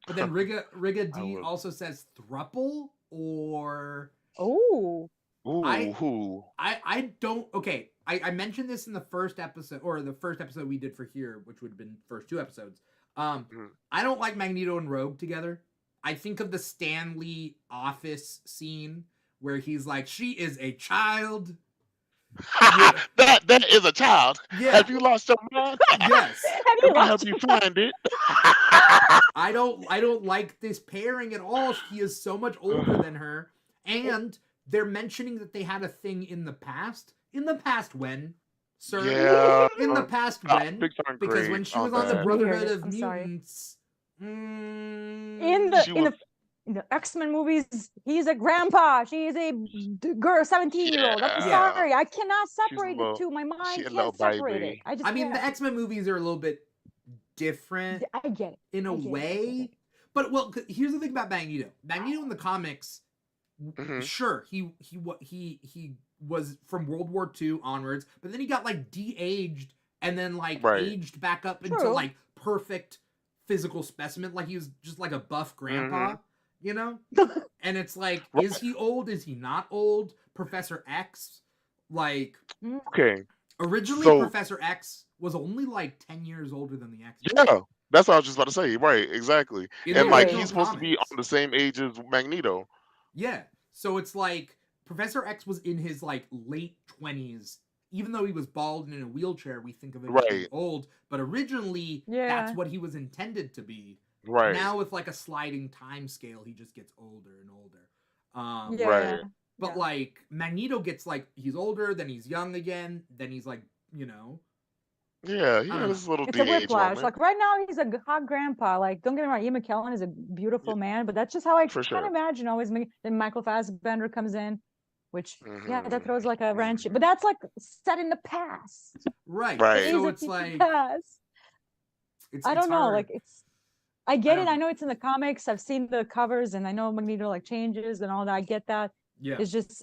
But then Riga D also says thruple or... Oh. Ooh, I don't... Okay, I mentioned this in the first episode, or the first episode we did for here, which would have been first two episodes. Mhm. I don't like Magneto and Rogue together. I think of the Stan Lee office scene where he's like, she is a child. Yeah. that is a child. Yeah. Have you lost your mind? Yes. Have you If I help lost you find it. I don't like this pairing at all. He is so much older than her. And they're mentioning that they had a thing in the past. In the past when, sir? Yeah. In the past when? Pixar aren't Because great when she was on the that. Brotherhood Weird. of I'm sorry. Mutants. in She the was in the X-Men movies, he's a grandpa. She's a girl, 17-year-old. I'm Yeah. sorry, I cannot She's a separate little the two. My she mind a little can't separate it. baby. I just I mean, the can't. X-Men movies are a little bit different I get it. in a I get it. way. But well, here's the thing about Magneto. Magneto in the comics, Mhm. sure, he was from World War II onwards, but then he got like de-aged and then like Right. aged back up into True. like perfect physical specimen. Like he was just like a buff grandpa, you know? And it's like, Right. is he old? Is he not old? Professor X, like Okay. originally So Professor X was only like 10 years older than the X-Men. yeah, that's what I was just about to say. Right, exactly. In And the like Really? original he's supposed to be comics. on the same age as Magneto. Yeah. So it's like Professor X was in his like late 20s. Even though he was bald and in a wheelchair, we think of him as being Right. old. But originally, Yeah. that's what he was intended to be. Right. Now, with like a sliding time scale, he just gets older and older. Yeah. Right. But Yeah. like Magneto gets like he's older, then he's young again, then he's like, you know. Yeah, he I had don't this know. little It's a de-age whiplash. moment. Like right now, he's a hot grandpa. Like, don't get me wrong, Ian McKellen is a beautiful man, but that's just how I For kind sure. of imagine always. Then Michael Fassbender comes in, which yeah, that Mhm. throws like a wrench. Mhm. But that's like set in the past. Right. Right. So Is it's it like past? I it's don't know. hard. Like I get it. don't I know. know it's in the comics. I've seen the covers, and I know Magneto like changes and all that. I get that. Yeah. It's just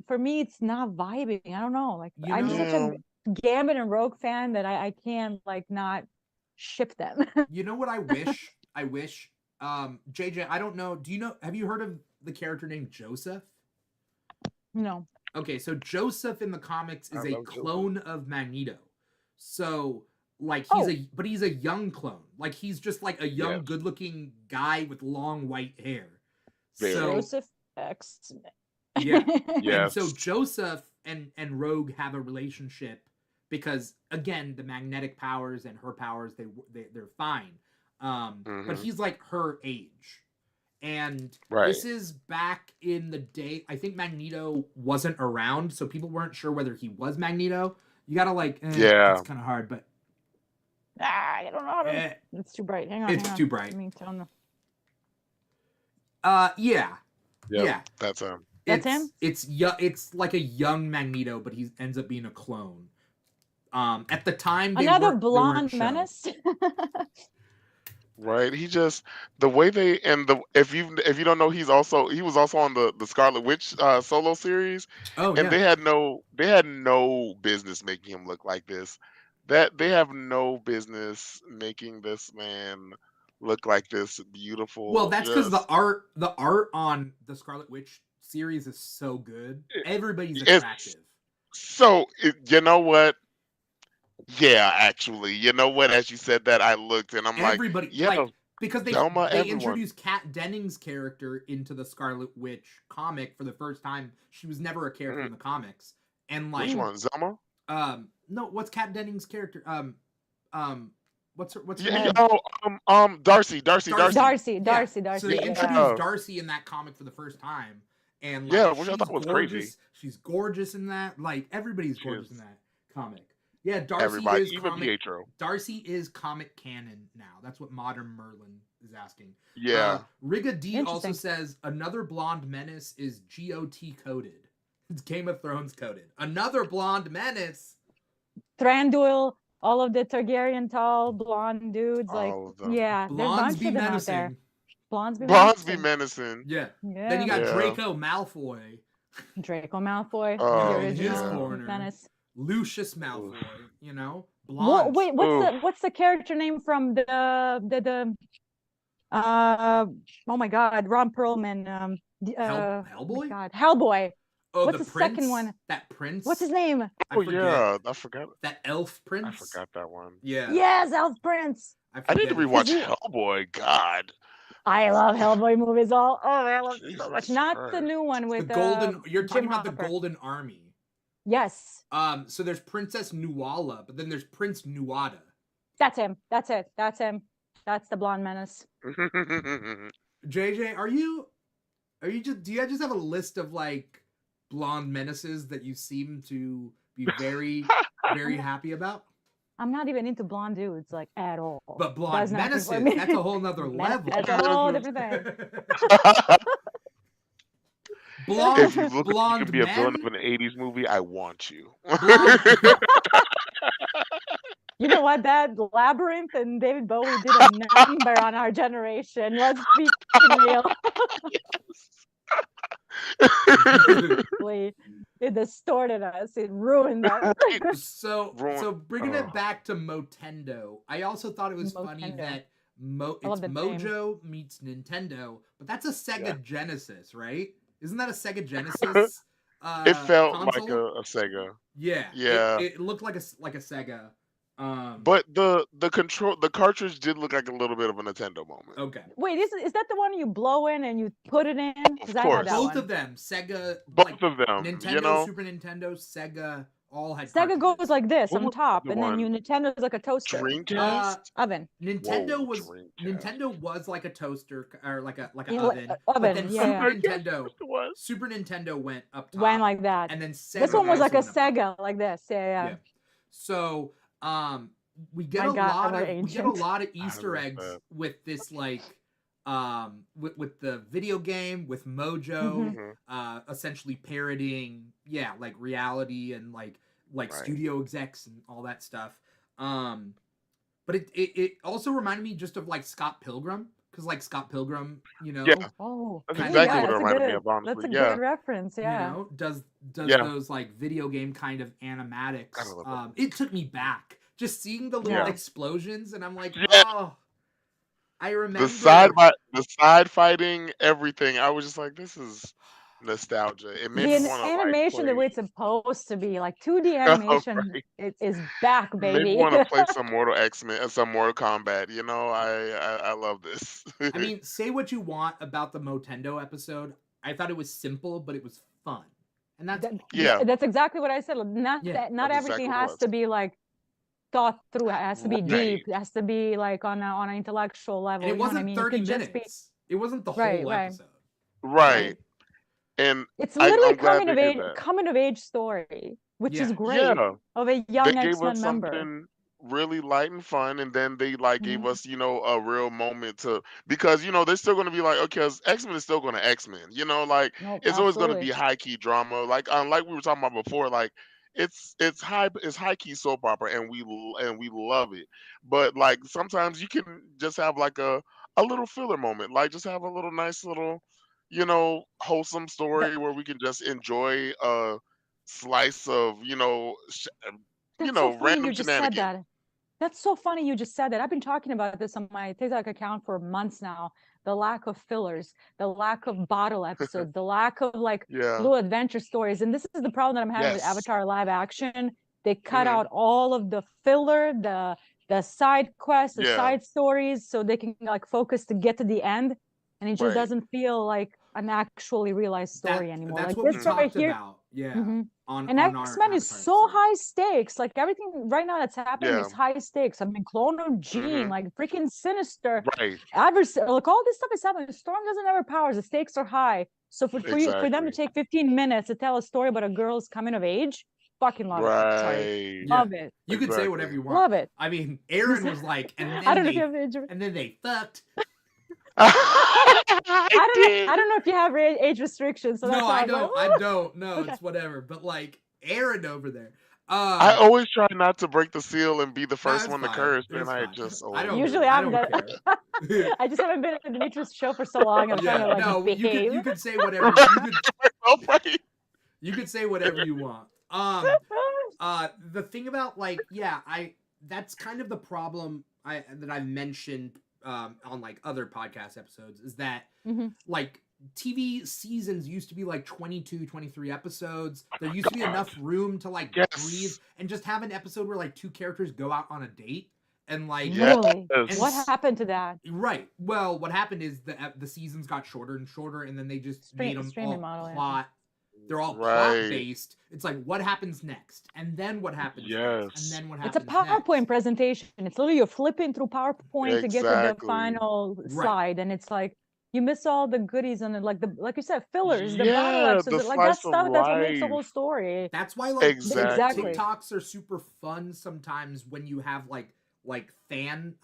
for me, it's not vibing. I don't know. Like You I'm know- such a Gambit and Rogue fan that I can't like not ship them. You know what I wish? I wish. JJ, I don't know. Do you know? Have you heard of the character named Joseph? No. Okay, so Joseph in the comics is I a love Joseph. clone of Magneto. So like Oh. but he's a young clone. Like he's just like a young, Yes. good-looking guy with long white hair. Very. So Joseph X. yeah. And Yes. so Joseph and Rogue have a relationship because again the magnetic powers and her powers they're fine. But Mhm. he's like her age. And Right. this is back in the day. I think Magneto wasn't around, so people weren't sure whether he was Magneto. You gotta like, Yeah. it's kind of hard, but I don't know how to. eh, It's too bright. Hang on. it's hang on. too bright. I mean, tell them. Yeah, Yep, yeah. that's him. That's it's, him? It's like a young Magneto, but he ends up being a clone. At the time, Another they blonde weren't shown. menace. Right. He just the way they and the if you don't know he was also on the Scarlet Witch solo series, Oh and yeah. they had no business making him look like this. That they have no business making this man look like this beautiful. Well, that's because just- the art on the Scarlet Witch series is so good. Everybody's it's- attractive. So you know what? Yeah, actually, you know what? As you said that, I looked and I'm Everybody, like, yeah, like because Velma, they everyone. introduced Kat Dennings' character into the Scarlet Witch comic for the first time. She was never a character in the comics, and like Which one, Zelma? no, what's Kat Dennings' character? What's her Yeah, name? Darcy. Darcy. Yeah. Darcy. So they Yeah. introduced Darcy in that comic for the first time, and like, Yeah, which I she's thought was gorgeous. crazy. She's gorgeous in that. Like everybody's She gorgeous is. in that comic. Yeah, Darcy Everybody, is even comic. Pietro. Darcy is comic canon now. That's what Modern Merlin is asking. Yeah. Riga D also Interesting. says another blonde menace is GOT coded. It's Game of Thrones coded. Another blonde menace. Thranduil, all of the Targaryen tall blonde dudes. Like, All of them. yeah, there's a Blondes bunch be of them out menacing. there. Blondes be Blondes be menacing. menacing. Yeah. Yeah. Then you got Yeah. Draco Malfoy, Draco Malfoy, Oh, the in his original corner. menace. Lucius Malfoy. You know, What, blondes. wait, what's the character name from the oh my God, Ron Perlman, oh my Hellboy? God, Hellboy. Oh, what's the second prince? one? That prince. What's his name? I Oh forget. yeah, I forgot. That elf prince. I forgot that one. Yeah. Yes, Elf Prince. I need to forget. rewatch you- Hellboy. God, I love Hellboy movies. I love them so much. Jesus Not the Christ. new one The with golden. You're talking Jim about the Hopper. Golden Army. Yes, So there's Princess Nuala, but then there's Prince Nuada. that's him. That's it. That's him. That's the blonde menace. JJ, are you just? Do you just have a list of like blonde menaces that you seem to be very, very happy about? I'm not even into blonde dudes like at all. But blonde Does nothing menaces, for me. that's a whole nother level. That's a whole different thing. blonde, If you look like you blonde could be a villain men. of an '80s movie, I want you. Blonde. You know what? That Labyrinth and David Bowie did a number on our generation. Let's be real. It distorted us. It ruined us. So bringing it back to Motendo, I also thought it was funny Motendo. that I love it's the name. Mojo meets Nintendo, but that's a Sega Genesis, right? Isn't that a Sega Genesis? It felt console? like a Sega. Yeah. Yeah. It looked like a Sega. But the cartridge did look like a little bit of a Nintendo moment. Okay. Wait, is that the one you blow in and you put it in? Of I course. had that Both one. of them, Sega, Both of them, Nintendo, you know? Super Nintendo, Sega, all had Sega cartridges. goes like this What on was top, the and then one? Nintendo's like a toaster. Dreamcast? Oven. Nintendo Whoa, was Dreamcast. Nintendo was like a toaster or like an Yeah, oven, but oven, then yeah. Super Nintendo went up top, Went like that. and then Sega This one was like a also went up top. Sega, like this. Yeah. Yeah. So we get My a God, lot we're of ancient. Easter eggs with this like with the video game, with Mojo, essentially parodying like reality and like studio execs and all that stuff. But it also reminded me just of like Scott Pilgrim, because like Scott Pilgrim, you know, Oh, That's Kind exactly of- what it that's a reminded me good. of, honestly. That's a Yeah. good reference. Yeah. you know, does Yeah. those like video game kind of animatics. I love It took me back just seeing the little Yeah. explosions, and I'm like, Yeah. oh, I remember The side fighting, everything. I was just like, this is nostalgia. It made The me want to animation, the like way it's supposed to be, like 2D play. animation, Right. it is back, Made me baby. want to play some Mortal X-Men, some Mortal Kombat. You know, I love this. I mean, say what you want about the Motendo episode. I thought it was simple, but it was fun, and that's Yeah. That's exactly what I said. Not Yeah, not that's everything exactly what it has was. to be like thought through. It has to be Right. deep. It has to be like on an intellectual level. and it You know what I wasn't mean? 30 It could just be. minutes. It wasn't the Right, whole right. episode. Right. And It's literally I'm glad they did that. coming of age story, which is Yeah. great Yeah. of a They young gave X-Men us member. something really light and fun, and then they like gave Mhm. us, you know, a real moment to, because you know they're still going to be like, okay, 'cause X-Men is still going to X-Men, you know, like Nope, it's always going to absolutely. be high key drama, like we were talking about before, like it's high key soap opera, and we love it, but like sometimes you can just have like a little filler moment, like just have a little nice little, you know, wholesome story where we can just enjoy a slice of, you know, That's so funny random you just said shenanigans. that. That's so funny you just said that. I've been talking about this on my TikTok account for months now. The lack of fillers, the lack of bottle episodes, the lack of like Yeah. little adventure stories. And this is the problem that I'm having with Yes. Avatar live action. They cut Mhm. out all of the filler, the side quests, the Yeah. side stories, so they can like focus to get to the end. And it just Right. doesn't feel like an actually realized story anymore. That's Like what we this right talked here. about. Yeah. Mhm. On And our X-Men is Avatar so episode. high stakes. Like everything right now that's happening Yeah. is high stakes. I mean, Clone of Gene, Mhm. like freaking Sinister, Right. adversary, like all this stuff is happening. Storm doesn't have her powers. The stakes are high. So for them Exactly. to take 15 minutes to tell a story about a girl's coming of age, fucking love it. Sorry, Right. Yeah. love it, You could say Exactly. whatever you want. love it. I mean, Aaron was like, and I then don't know if you they have age. and then they fucked. I I don't know if you have age restrictions. So that's No, why I was like, don't. I don't. No, Okay. it's whatever. But like Aaron over there. I always try not to break the seal and be the first it's one to fine. curse, It's and I fine. just I always don't. Usually I I'm don't the- care. I just haven't been at Dimitri's show for so long. I'm trying to like no, behave. you could say whatever. right. You could say whatever you want. The thing about like, that's kind of the problem that I've mentioned on like other podcast episodes is that Mhm. like TV seasons used to be like 22, 23 episodes. There used to be enough room to like breathe and just have an episode where like two characters go out on a date. And like, Literally, Yes. what happened to that? right. Well, what happened is the seasons got shorter and shorter, and then they just made them Streaming all model, yeah. plot. They're all plot Right. based. It's like what happens next, and then what happens next, and Yes. then what It's a happens PowerPoint next. presentation. It's literally you're flipping through PowerPoint to get to the Exactly. final Right. slide, and it's like you miss all the goodies and like you said, fillers, the battle Yeah, episodes, the like that slice of stuff. That's what makes the whole life. story. That's why like Exactly. TikToks are super fun sometimes when you have like fan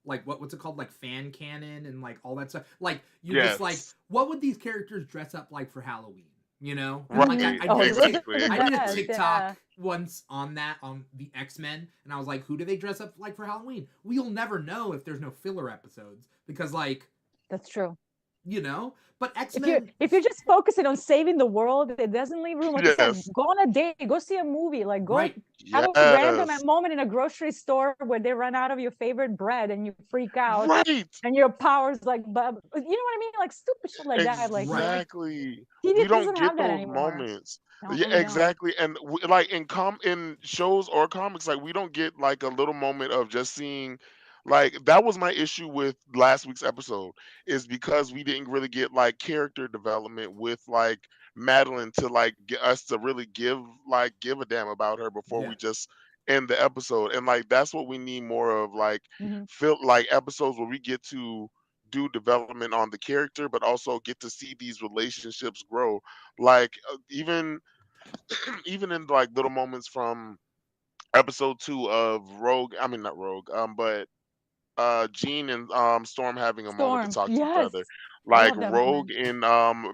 like what's it called, like fan canon and like all that stuff. Like you're just like, Yes. what would these characters dress up like for Halloween? You know? And Right. like Oh, did those are Exactly. the I did a best, TikTok yeah. once on the X-Men, and I was like, who do they dress up like for Halloween? We'll never know if there's no filler episodes because like, That's true. you know, but If X-Men, you're just focusing on saving the world, it doesn't leave room. Like I said, Yes. go on a date, go see a movie, like go right. have a random Yes. moment in a grocery store where they run out of your favorite bread and you freak out, Right. and your powers like, you know what I mean? Like stupid shit like that. Like Right. Exactly. TV We don't doesn't get have that those anymore. moments. No, Yeah, we don't. exactly. And like in shows or comics, like we don't get like a little moment of just seeing. Like that was my issue with last week's episode, is because we didn't really get like character development with like Madeline to like get us to really give a damn about her before Yeah. we just end the episode. And like that's what we need more of, like Mhm. feel like episodes where we get to do development on the character, but also get to see these relationships grow. Like even even in like little moments from episode 2 of Rogue, I mean not Rogue, but Jean and Storm having a moment to Storm, talk to each yes, other. I Like love that Rogue moment. and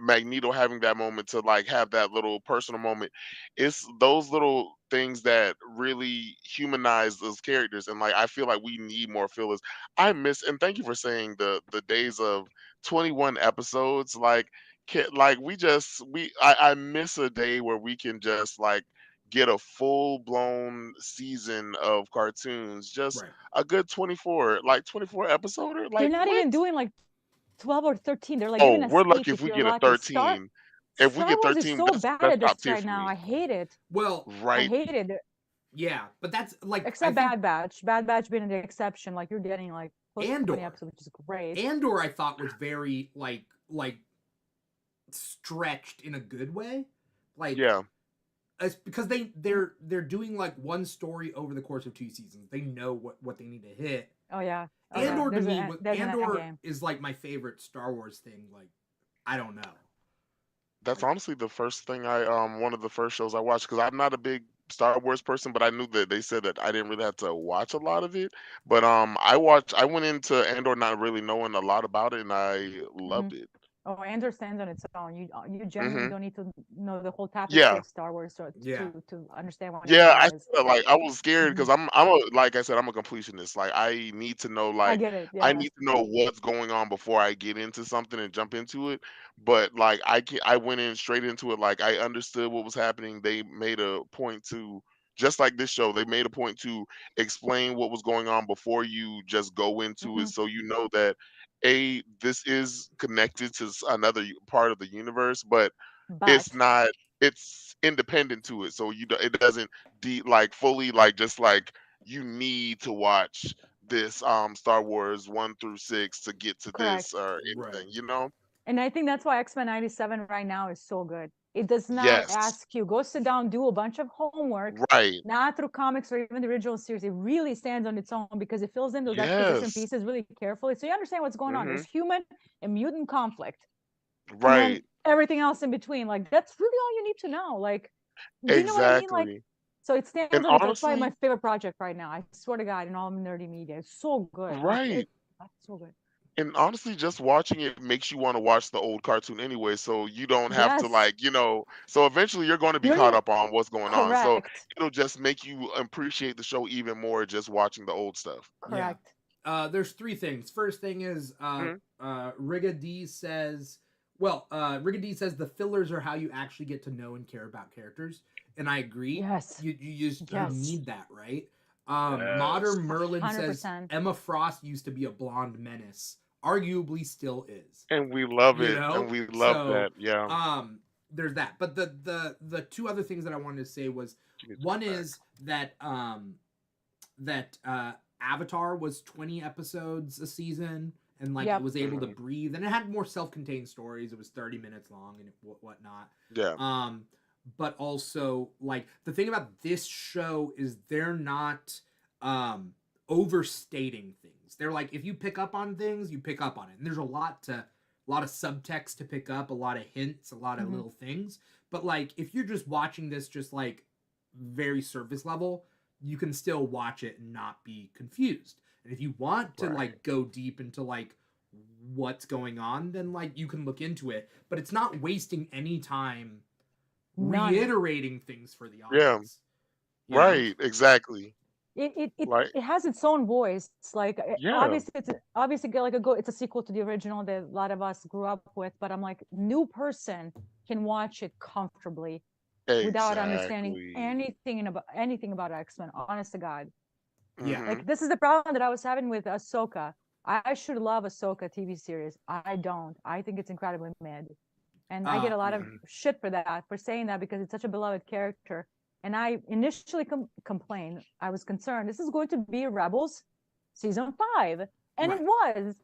Magneto having that moment to like have that little personal moment. It's those little things that really humanize those characters, and like I feel like we need more fillers. I miss, and thank you for saying the days of 21 episodes. Like like I miss a day where we can just like get a full blown season of cartoons, just Right. a good 24, like 24 episoder, They're like not what? even doing like 12 or 13. They're like Oh, giving us we're 8 lucky if if we you're get a lucky. 13. If we Star get Wars is 13, so bad that's at top this tier right for now. I me. hate it. Well, I Right. hate it. yeah, but that's like Except I think Bad Batch being the exception. Like you're getting like close to 20 Andor. episodes, which is great. Andor I thought was very like stretched in a good way. Like Yeah. it's because they're doing like one story over the course of 2 seasons. They know what they need to hit. Oh yeah. Oh, Andor to there's me there's an end Andor game. is like my favorite Star Wars thing. Like I don't know. That's honestly the first thing one of the first shows I watched, because I'm not a big Star Wars person, but I knew that they said that I didn't really have to watch a lot of it. But I went into Andor not really knowing a lot about it, and I hmm loved it. Oh, Andor stands on its own. You genuinely Hmm. don't need to know the whole tapestry Yeah. of Star Wars Yeah. to understand what Yeah, Andor I is. felt like I was scared hmm because I'm a, like I said, I'm a completionist. Like I need to know, I like get it. I Yes. need to know what's going on before I get into something and jump into it. But like I went in straight into it. Like I understood what was happening. They made a point to, just like this show, they made a point to explain what was going on before you just go into hmm it, so you know that this is connected to another part of the universe, but But it's not, it's independent to it, so it doesn't like fully like just like you need to watch this Star Wars 1 through 6 to get to this correct. or Right. anything, you know. And I think that's why X-Men 97 right now is so good. It does not Yes. ask you, go sit down, do a bunch of homework, Right. not through comics or even the original series. It really stands on its own because it fills in those exposition Yes. pieces really carefully. So you understand what's going on. There's Hmm. human and mutant conflict. And then Right. everything else in between. Like that's really all you need to know. Like, do you know what I mean? Like, Exactly. so it stands And on its. That's probably my honestly, favorite project right now. I swear to God, in all nerdy media, it's so good. Like right. that's so good. And honestly, just watching it makes you want to watch the old cartoon anyway, so you don't have to Yes, like, so eventually you're going to be you don't caught even up on what's going on. So correct, it'll just make you appreciate the show even more just watching the old stuff. Yeah. correct. There's 3 things. First thing is Mhm. Riga D says Riga D says the fillers are how you actually get to know and care about characters. And I agree. Yes, You just you yes, need that, right? Yes. Modern Merlin says 100%. Emma Frost used to be a blonde menace. Arguably still is. And we love You it. And know? we love So that. Yeah. there's that. But the 2 other things that I wanted to say was You need to one go back. is that that Avatar was 20 episodes a season, and like Yep. it was able to breathe, and it had more self-contained stories. It was 30 minutes long and whatnot. Yeah. But also like the thing about this show is they're not overstating things. They're like, if you pick up on things, you pick up on it, and there's a lot of subtext to pick up, a lot of hints, a lot of little things. But like, if you're just watching this just like very surface level, you can still watch it and not be confused. And if you want to like go deep into like what's going on, then like you can look into it. But it's not wasting any time reiterating things for the audience. Yeah. Right. Exactly. It has its own voice. It's like obviously like it's a sequel to the original that a lot of us grew up with. But I'm like, new person can watch it comfortably without understanding anything about X-Men. Honest to God. Yeah. Like this is the problem that I was having with Ahsoka. I should love Ahsoka TV series. I don't. I think it's incredibly mid, and I get a lot of shit for that, for saying that, because it's such a beloved character. And I initially complained. I was concerned. This is going to be Rebels season 5. And it was.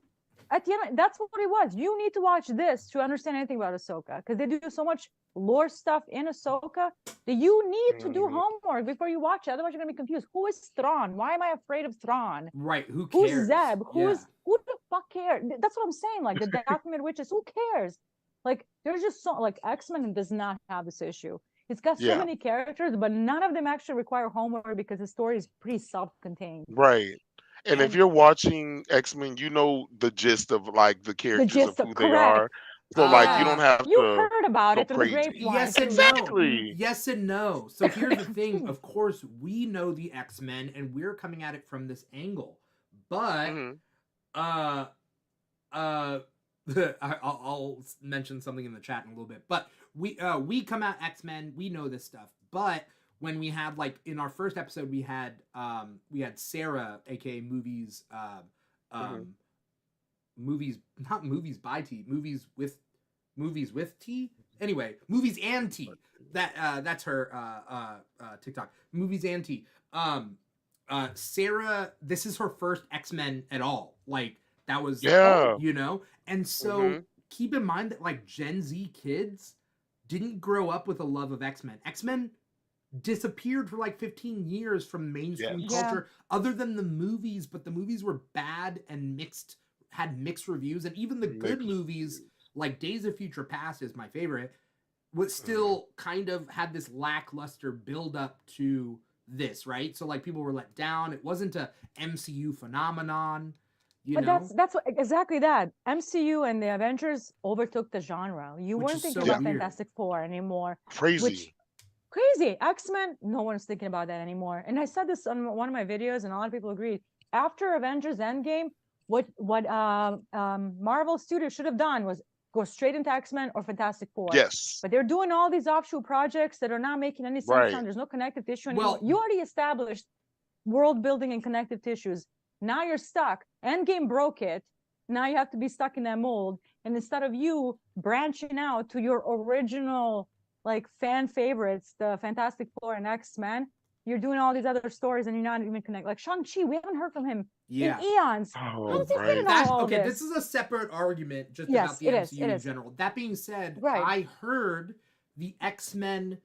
At the end, that's what it was. You need to watch this to understand anything about Ahsoka, because they do so much lore stuff in Ahsoka that you need to do homework before you watch it. Otherwise, you're going to be confused. Who is Thrawn? Why am I afraid of Thrawn? Right. Who cares? Who's Zeb? Who the fuck cares? That's what I'm saying. Like the Dathomir witches. Who cares? Like there's just so like X-Men does not have this issue. It's got so many characters, but none of them actually require homework because the story is pretty self-contained. Right. And if you're watching X-Men, you know the gist of like the characters of who they are. So like you don't have you to heard about it through the crazy. grapevine. Yes and Exactly. no. Yes and no. So here's the thing. Of course, we know the X-Men, and we're coming at it from this angle. But I'll mention something in the chat in a little bit. But we come at X-Men. We know this stuff. But when we had like in our first episode, we had Sarah, aka movies, movies, not movies by T, movies with T. Anyway, movies and T. That's her TikTok. Movies and T. Sarah, this is her first X-Men at all. Like that was you know, and so keep in mind that like Gen Z kids didn't grow up with a love of X-Men. X-Men disappeared for like 15 years from mainstream culture, other than the movies, but the movies were bad and had mixed reviews, and even the good movies like Days of Future Past is my favorite, was still kind of had this lackluster build up to this, right? So like people were let down. It wasn't a MCU phenomenon. But that's what, exactly that. MCU and the Avengers overtook the genre. You weren't thinking about Fantastic Four anymore. Crazy. X-Men, no one's thinking about that anymore. And I said this on one of my videos, and a lot of people agreed. After Avengers Endgame, what Marvel Studios should have done was go straight into X-Men or Fantastic Four. Yes. But they're doing all these offshoot projects that are not making any sense. There's no connective tissue anymore. You already established world building and connective tissues. Now you're stuck. Endgame broke it. Now you have to be stuck in that mold. And instead of you branching out to your original like fan favorites, the Fantastic Four and X-Men, you're doing all these other stories and you're not even connected. Like Shang-Chi, we haven't heard from him in eons. This is a separate argument just about the MCU in general. That being said, I heard the X-Men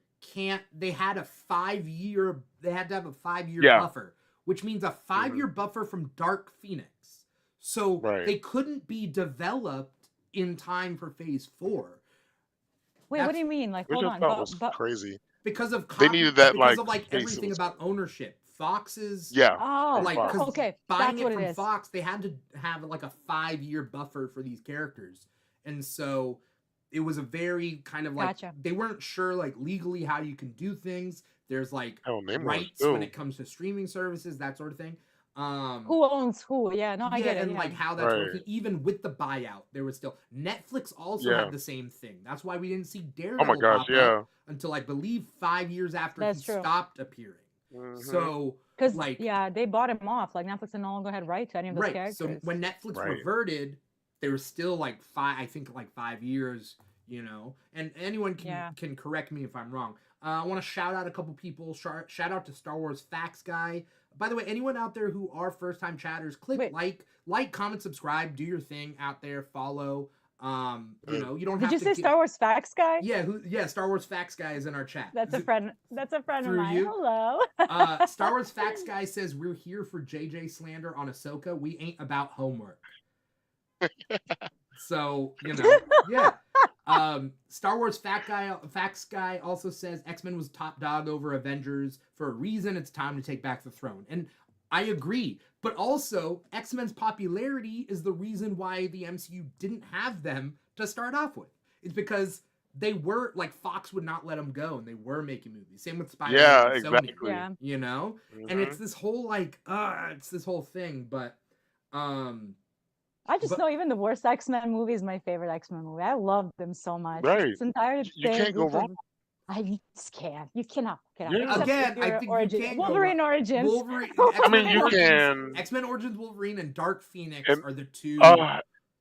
they had to have a 5-year buffer, which means a 5-year buffer from Dark Phoenix. So they couldn't be developed in time for Phase 4. Wait, what do you mean? Like, hold on. That was crazy. Because of they needed that because of like everything about ownership. Fox's buying it from Fox, they had to have like a 5-year buffer for these characters. And so it was a very kind of like they weren't sure like legally how you can do things. There's like rights when it comes to streaming services, that sort of thing. Who owns who? Yeah, no, I get it. And like how that's working. Even with the buyout, there was still Netflix also had the same thing. That's why we didn't see Daredevil pop up until I believe 5 years after he stopped appearing. So because they bought him off. Like Netflix no longer had right to any of those characters. So when Netflix reverted, there was still like 5 years, you know. And anyone can correct me if I'm wrong. I want to shout out a couple people. Shout out to Star Wars Facts Guy. by the way, anyone out there who are first time chatters, click like, comment, subscribe, do your thing out there, follow. You know, you don't have Did you to say Star Wars Facts Guy? Yeah, Star Wars Facts Guy is in our chat. That's a friend of Through mine. you? Hello. Star Wars Facts Guy says we're here for JJ slander on Ahsoka. We ain't about homework. So, you know, yeah. Star Wars Facts Guy also says X-Men was top dog over Avengers for a reason. It's time to take back the throne. And I agree. But also, X-Men's popularity is the reason why the MCU didn't have them to start off with. It's because they were, like, Fox would not let them go, and they were making movies. Same with Spider-Man. Yeah, and exactly. Sony, Yeah. you know? And it's this whole, like, it's this whole thing. But, I just know even the worst X-Men movie is my favorite X-Men movie. I love them so much. Right. This entire You thing. can't go wrong. I just can't. You cannot. Yeah. Again, I think origin. you can Wolverine Origins. Wolverine. I mean, you can. X-Men Origins Wolverine and Dark Phoenix are the two.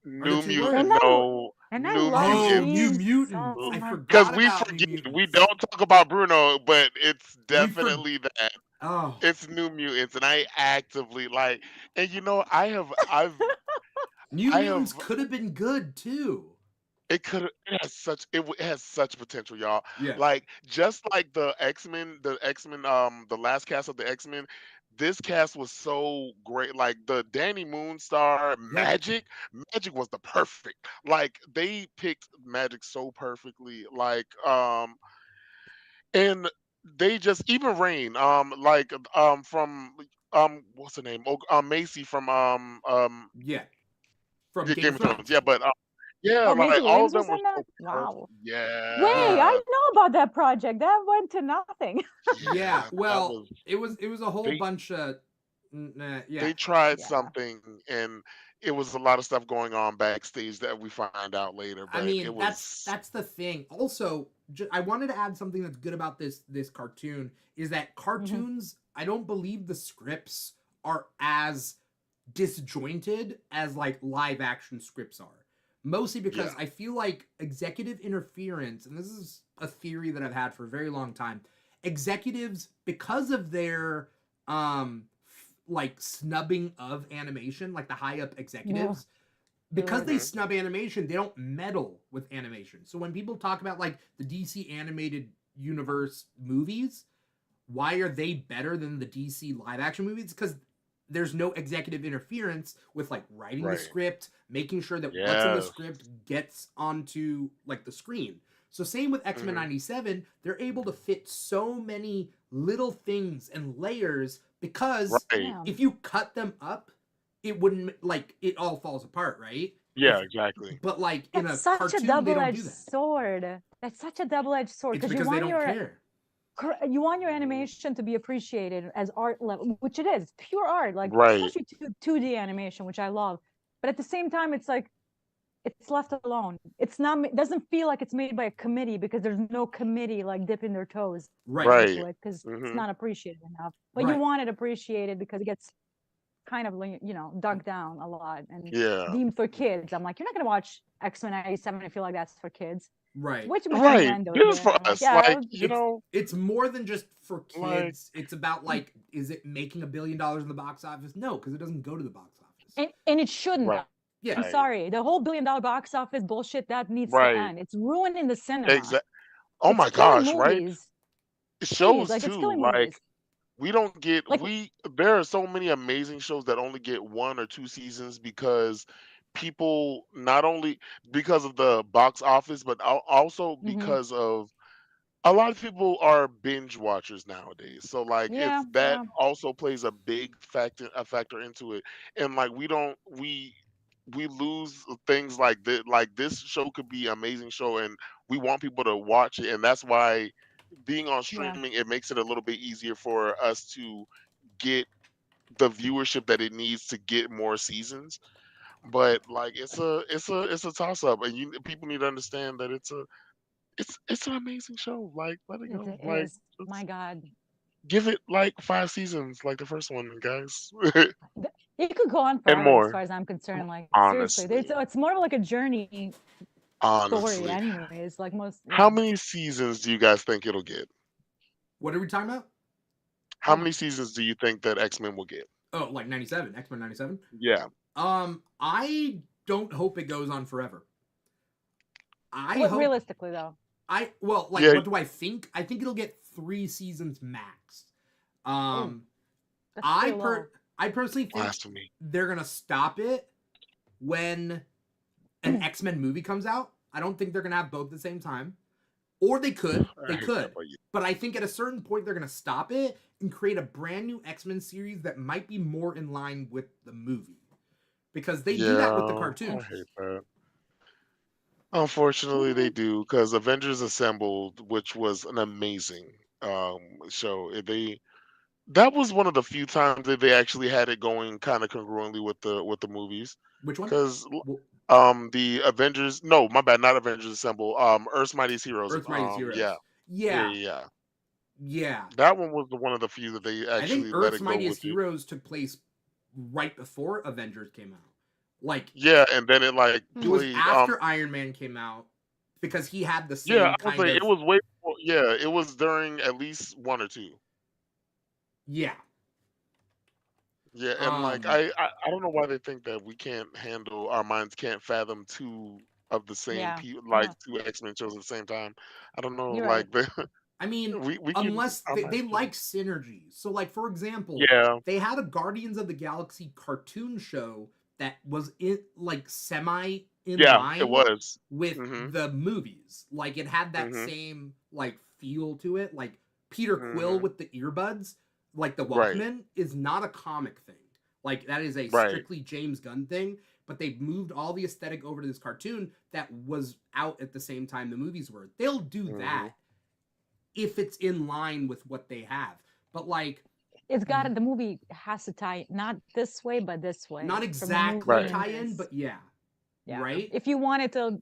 New two Mutant, words. no. And I New love New Mutants. Mutants. so I much. forgot Because we about New forget, Mutants. we don't talk about Bruno, but it's definitely that. Oh, It's New Mutants, and I actively like. And you know, I've New I Mutants have. could have been good too. It has such potential, y'all. Yeah. Like just like the X-Men, the last cast of the X-Men, this cast was so great. Like the Danny Moonstar Magic was the perfect. Like they picked Magic so perfectly. Like and they just even Rain, from what's her name? Macy from Yeah. From yeah, Game Game of of Thrones. Thrones. Yeah, but yeah, Oh, like Maisie all of Williams was them were in that? so perfect. Wow. Yeah. Wait, I know about that project. That went to nothing. Yeah. that Well, was it was a whole they bunch of yeah. they tried Yeah. something, and it was a lot of stuff going on backstage that we find out later. I But mean, it was that's the thing. Also, I wanted to add something that's good about this cartoon is that cartoons. I don't believe the scripts are as disjointed as like live action scripts are. Mostly because I feel like executive interference, and this is a theory that I've had for a very long time. Executives, because of their like snubbing of animation, like the high up executives. Because they snub animation, they don't meddle with animation. So when people talk about like the DC animated universe movies, why are they better than the DC live action movies? Because there's no executive interference with like writing the script, making sure that what's in the script gets onto like the screen. So same with X-Men 97, they're able to fit so many little things and layers because if you cut them up, it wouldn't like it all falls apart, right? Yeah, exactly. But like in a such cartoon, a double-edged they don't do that. sword. That's such a double-edged sword because you want they don't care. You want your animation to be appreciated as art level, which it is. It's pure art, like especially 2D animation, which I love. But at the same time, it's like it's left alone. It's not. It doesn't feel like it's made by a committee because there's no committee like dipping their toes into it because it's not appreciated enough. But you want it appreciated because it gets kind of dunked down a lot and deemed for kids. I'm like, you're not gonna watch X-Men 97 and feel like that's for kids. Right. Way too much It is for us. Like, you know, it's more than just for kids. It's about like, is it making $1 billion in the box office? No, because it doesn't go to the box office. And it shouldn't. Yeah. I'm sorry. The whole $1 billion box office bullshit that needs to end. It's ruining the cinema. Exactly. Oh my gosh, right? It shows like, too. Like we don't get there are so many amazing shows that only get 1 or 2 seasons because people not only because of the box office, but also because of a lot of people are binge watchers nowadays. So like it's that also plays a big factor into it. And like we lose things like this. Like this show could be an amazing show and we want people to watch it, and that's why being on streaming it makes it a little bit easier for us to get the viewership that it needs to get more seasons. But like it's a toss up, and people need to understand that it's an amazing show. Like let it go. Like my God, give it like 5 seasons, like the first one, guys. It could go on forever, as far as I'm concerned. Like seriously, it's more like a journey story, anyways. Like most. How many seasons do you guys think it'll get? What are we talking about? How many seasons do you think that X-Men will get? Oh, like 97, X-Men 97. Yeah. I don't hope it goes on forever. I What hope realistically though? Yeah. what do I think? I think it'll get 3 seasons max. That's I pretty low. I personally think Blasphemy. they're gonna stop it when an X-Men movie comes out. I don't think they're gonna have both at the same time. Or they could. I They hate that could. about you. But I think at a certain point they're gonna stop it and create a brand new X-Men series that might be more in line with the movie. Because they do that with the Yeah, I cartoons. hate that. Unfortunately, they do because Avengers Assembled, which was an amazing show. That was one of the few times that they actually had it going kind of congruently with the movies. Which one? Because Well, the Avengers, no, my bad, not Avengers Assemble. Earth's Mightiest Heroes. Earth's Mightiest Yeah, Heroes. yeah, Yeah. yeah, yeah. Yeah. That one was one of the few that they I think actually let Earth's it go Mightiest with it. Heroes took place right before Avengers came out. Like Yeah, and then it like it was played. after Iron Man came out because he had the Yeah, same I was kind like, of it was way. Yeah, it was during at least one or two. yeah. Yeah, and like I don't know why they think that we can't handle our minds can't fathom two of the same Yeah. people, like No, two X-Men shows at the same time. I don't know, you're right. like the I mean, we can unless our they minds like can. synergy. So, like for example, Yeah, they had a Guardians of the Galaxy cartoon show that was in like semi in yeah, it line was. with Mhm, the movies. Like it had that mhm, same like feel to it. Like Peter Quill mhm. with the earbuds, like the Right, Walkman, is not a comic thing. Like that is a right. strictly James Gunn thing. But they moved all the aesthetic over to this cartoon that was out at the same time the movies were. They'll do that Mhm. if it's in line with what they have. But like It's got the movie has to tie not this way, but this way not from the exactly movie Right, and tie in, this. but yeah. Yeah. Right? If you wanted to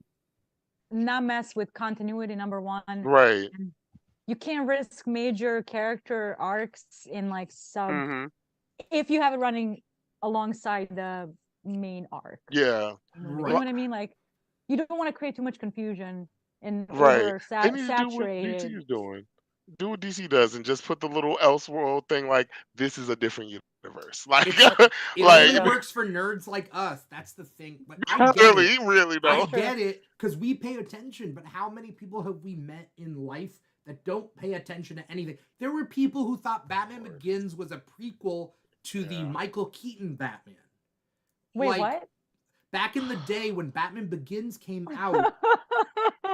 not mess with continuity, number one, right. and you can't risk major character arcs in like sub Mhm. if you have it running alongside the main arc. Yeah. Movie. You Right. know Li- what I mean? Like you don't want to create too much confusion and Right. over They need to do what DC saturated. is doing. Do what DC does and just put the little Elseworld thing like this is a different universe. Like It's it There you only like go. works for nerds like us. That's the thing. Like I get it. really I though. get it because we pay attention, but how many people have we met in life that don't pay attention to anything? There were people who thought Batman Begins was a prequel to the Yeah. Michael Keaton Batman. Wait, Like what? back in the day when Batman Begins came out,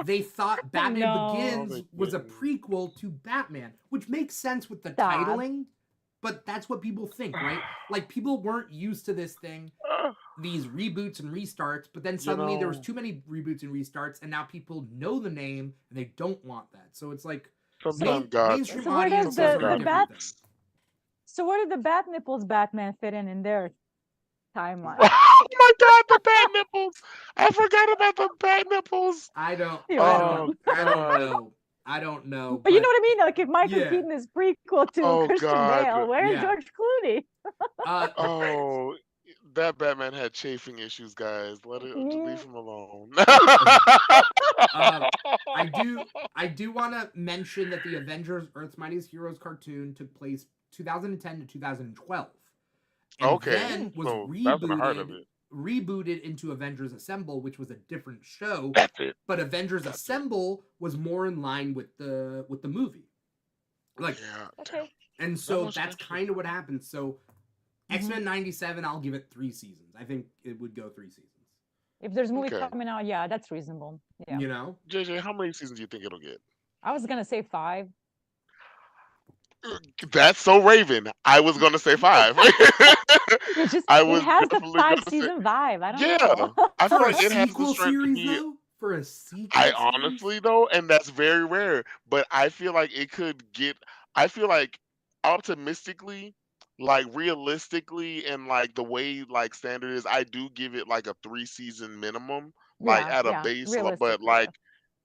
they thought Batman No. Begins they was a didn't. prequel to Batman, which makes sense with the Stop. titling, but that's what people think, right? Like people weren't used to this thing, these reboots and restarts, but then You suddenly there was know, too many reboots and restarts, and now people know the name and they don't want that. So it's like sometimes God mainstream So where does audiences sometimes are a God the different thing. thinks. So where did the Bat Nipples Batman fit in their timeline? Oh my God, the bat nipples! I forgot about the bat nipples. I don't You're right. Oh God. know. I don't know. But you know what I mean? Like if Michael yeah. Keaton is prequel to Oh Christian God. Bale, where's Yeah. George Clooney? Oh, that Batman had chafing issues, guys. Let it Yeah. leave him alone. I do want to mention that the Avengers Earth's Mightiest Heroes cartoon took place 2010 to 2012. And Okay, then was so that's in the heart of rebooted into Avengers Assemble, which was a different show. That's it. But Avengers Assemble was more in line with the movie. Like Yeah. Okay. and so was that's interesting. kind of what happened. So X-Men 97, I'll give it 3 seasons. I think it would go 3 seasons. If there's a movie Okay. coming out, yeah, that's reasonable. Yeah. You know? JJ, how many seasons do you think it'll get? I was gonna say 5. That's so Raven. I was gonna say 5. It just I it was has the definitely gonna say 5-season vibe. I don't yeah. know. I feel For a like it has the sequel strength to series be. though? For a sequel I series? honestly though, and that's very rare, but I feel like it could get. I feel like optimistically, like realistically, and like the way like standard is, I do give it like a 3 season minimum, like Yeah, at a yeah. base. But Realistically, like,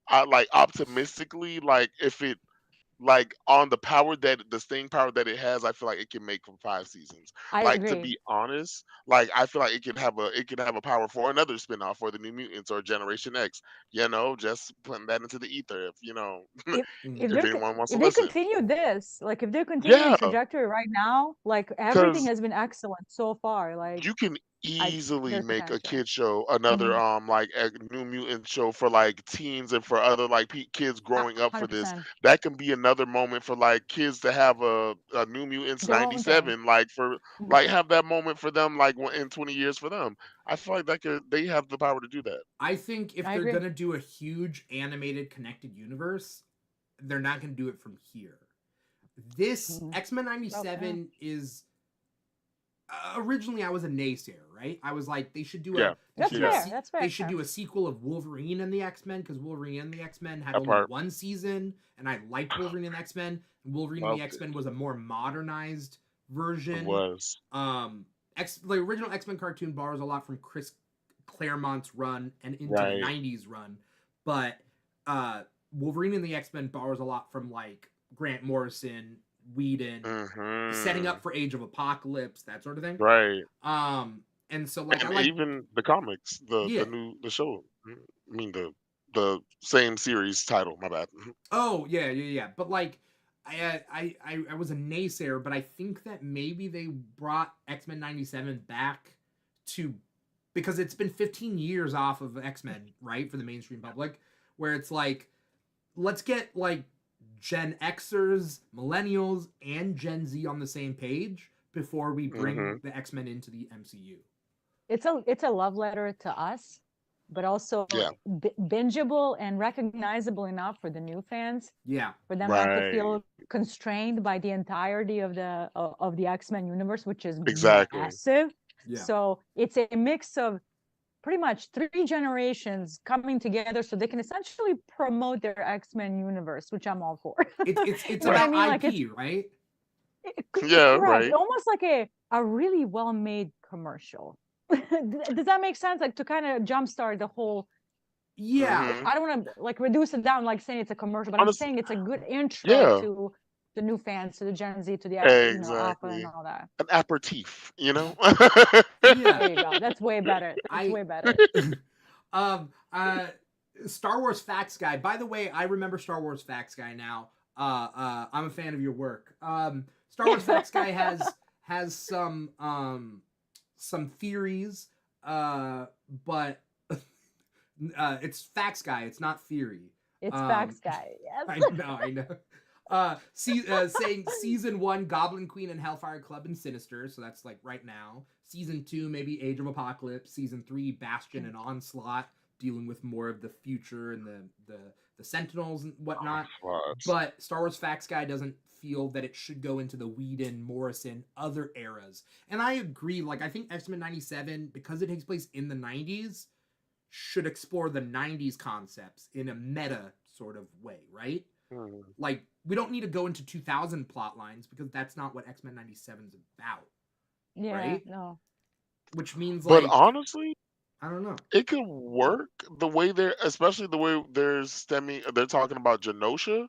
I like optimistically, like if it like on the power that the staying power that it has, I feel like it can make for 5 seasons. I Like to agree. be honest, like I feel like it could have a power for another spinoff for the New Mutants or Generation X. Just putting that into the ether If Mm. if if they're anyone wants to if they listen. continue this, like if they're continuing Yeah, trajectory right now, like everything because has been excellent so far. Like you can I easily there's make a potential. kid show, another Mm-hmm. like a New Mutant show for like teens and for other like kids growing up for this. 100%. That can be another moment for like kids to have a New Mutants Their own thing. 97, like for Mhm. like have that moment for them, like in 20 years for them. I feel like they have the power to do that. I think if I they're agree. gonna do a huge animated connected universe, they're not gonna do it from here. This Mhm. X-Men Well, yeah. 97 is originally I was a naysayer, right? I was like, they should do Yeah, That's yeah, fair. That's they fair. should do a sequel of Wolverine and the X-Men because Wolverine and the X-Men had that only part. one season, and I liked Wolverine and the X-Men. Wolverine and the Loved it. X-Men was a more modernized It version. was. The original X-Men cartoon borrows a lot from Chris Claremont's run and into the Right. 90s run, but Wolverine and the X-Men borrows a lot from like Grant Morrison, Whedon, setting Mm-hmm. up for Age of Apocalypse, that sort of thing. Right. And so like I And like even the comics, the yeah. the show. I mean the same series title. My bad. Oh yeah. But like I was a naysayer, but I think that maybe they brought X-Men 97 back to because it's been 15 years off of X-Men, right, for the mainstream public, where it's like let's get like Gen Xers, millennials, and Gen Z on the same page before we bring Hmm. the X-Men into the MCU. It's a love letter to us, but also Yeah. bingeable and recognizable enough for the new fans, Yeah. for them not to Right. feel constrained by the entirety of the X-Men universe, which is Exactly. massive. Yeah. So it's a mix of pretty much 3 generations coming together so they can essentially promote their X-Men universe, which I'm all for. It's You know what I Right. mean? about Like IP, right? Yeah. correct. Right. Almost like a really well-made commercial. Does that make sense? Like to kind of jumpstart the whole. Yeah. Hmm. I don't want to like reduce it down like saying it's a commercial, but I'm Honestly. saying it's a good intro Yeah. to the new fans, to the Gen Z, to the Alpha and Exactly. all that. An aperitif. Yeah. There you go. That's way better. That's I way better. um Star Wars Facts Guy. By the way, I remember Star Wars Facts Guy now. I'm a fan of your work. Star Wars Facts Guy has some theories, but it's Facts Guy. It's not theory. It's Facts Guy. I Yes. know. Saying season 1 Goblin Queen and Hellfire Club and Sinister, so that's like right now. Season 2 maybe Age of Apocalypse. Season 3 Bastion and Onslaught, dealing with more of the future and the Sentinels and whatnot. What? But Star Wars Facts Guy doesn't feel that it should go into the Whedon, Morrison, other eras. And I agree. Like I think X-Men 97, because it takes place in the 90s, should explore the 90s concepts in a meta sort of way, right? Mhm. Like we don't need to go into 2000 plot lines because that's not what X-Men 97 is about, Yeah. right? No. Which means But like honestly, I don't know. it could work the way especially the way they're talking about Genosha.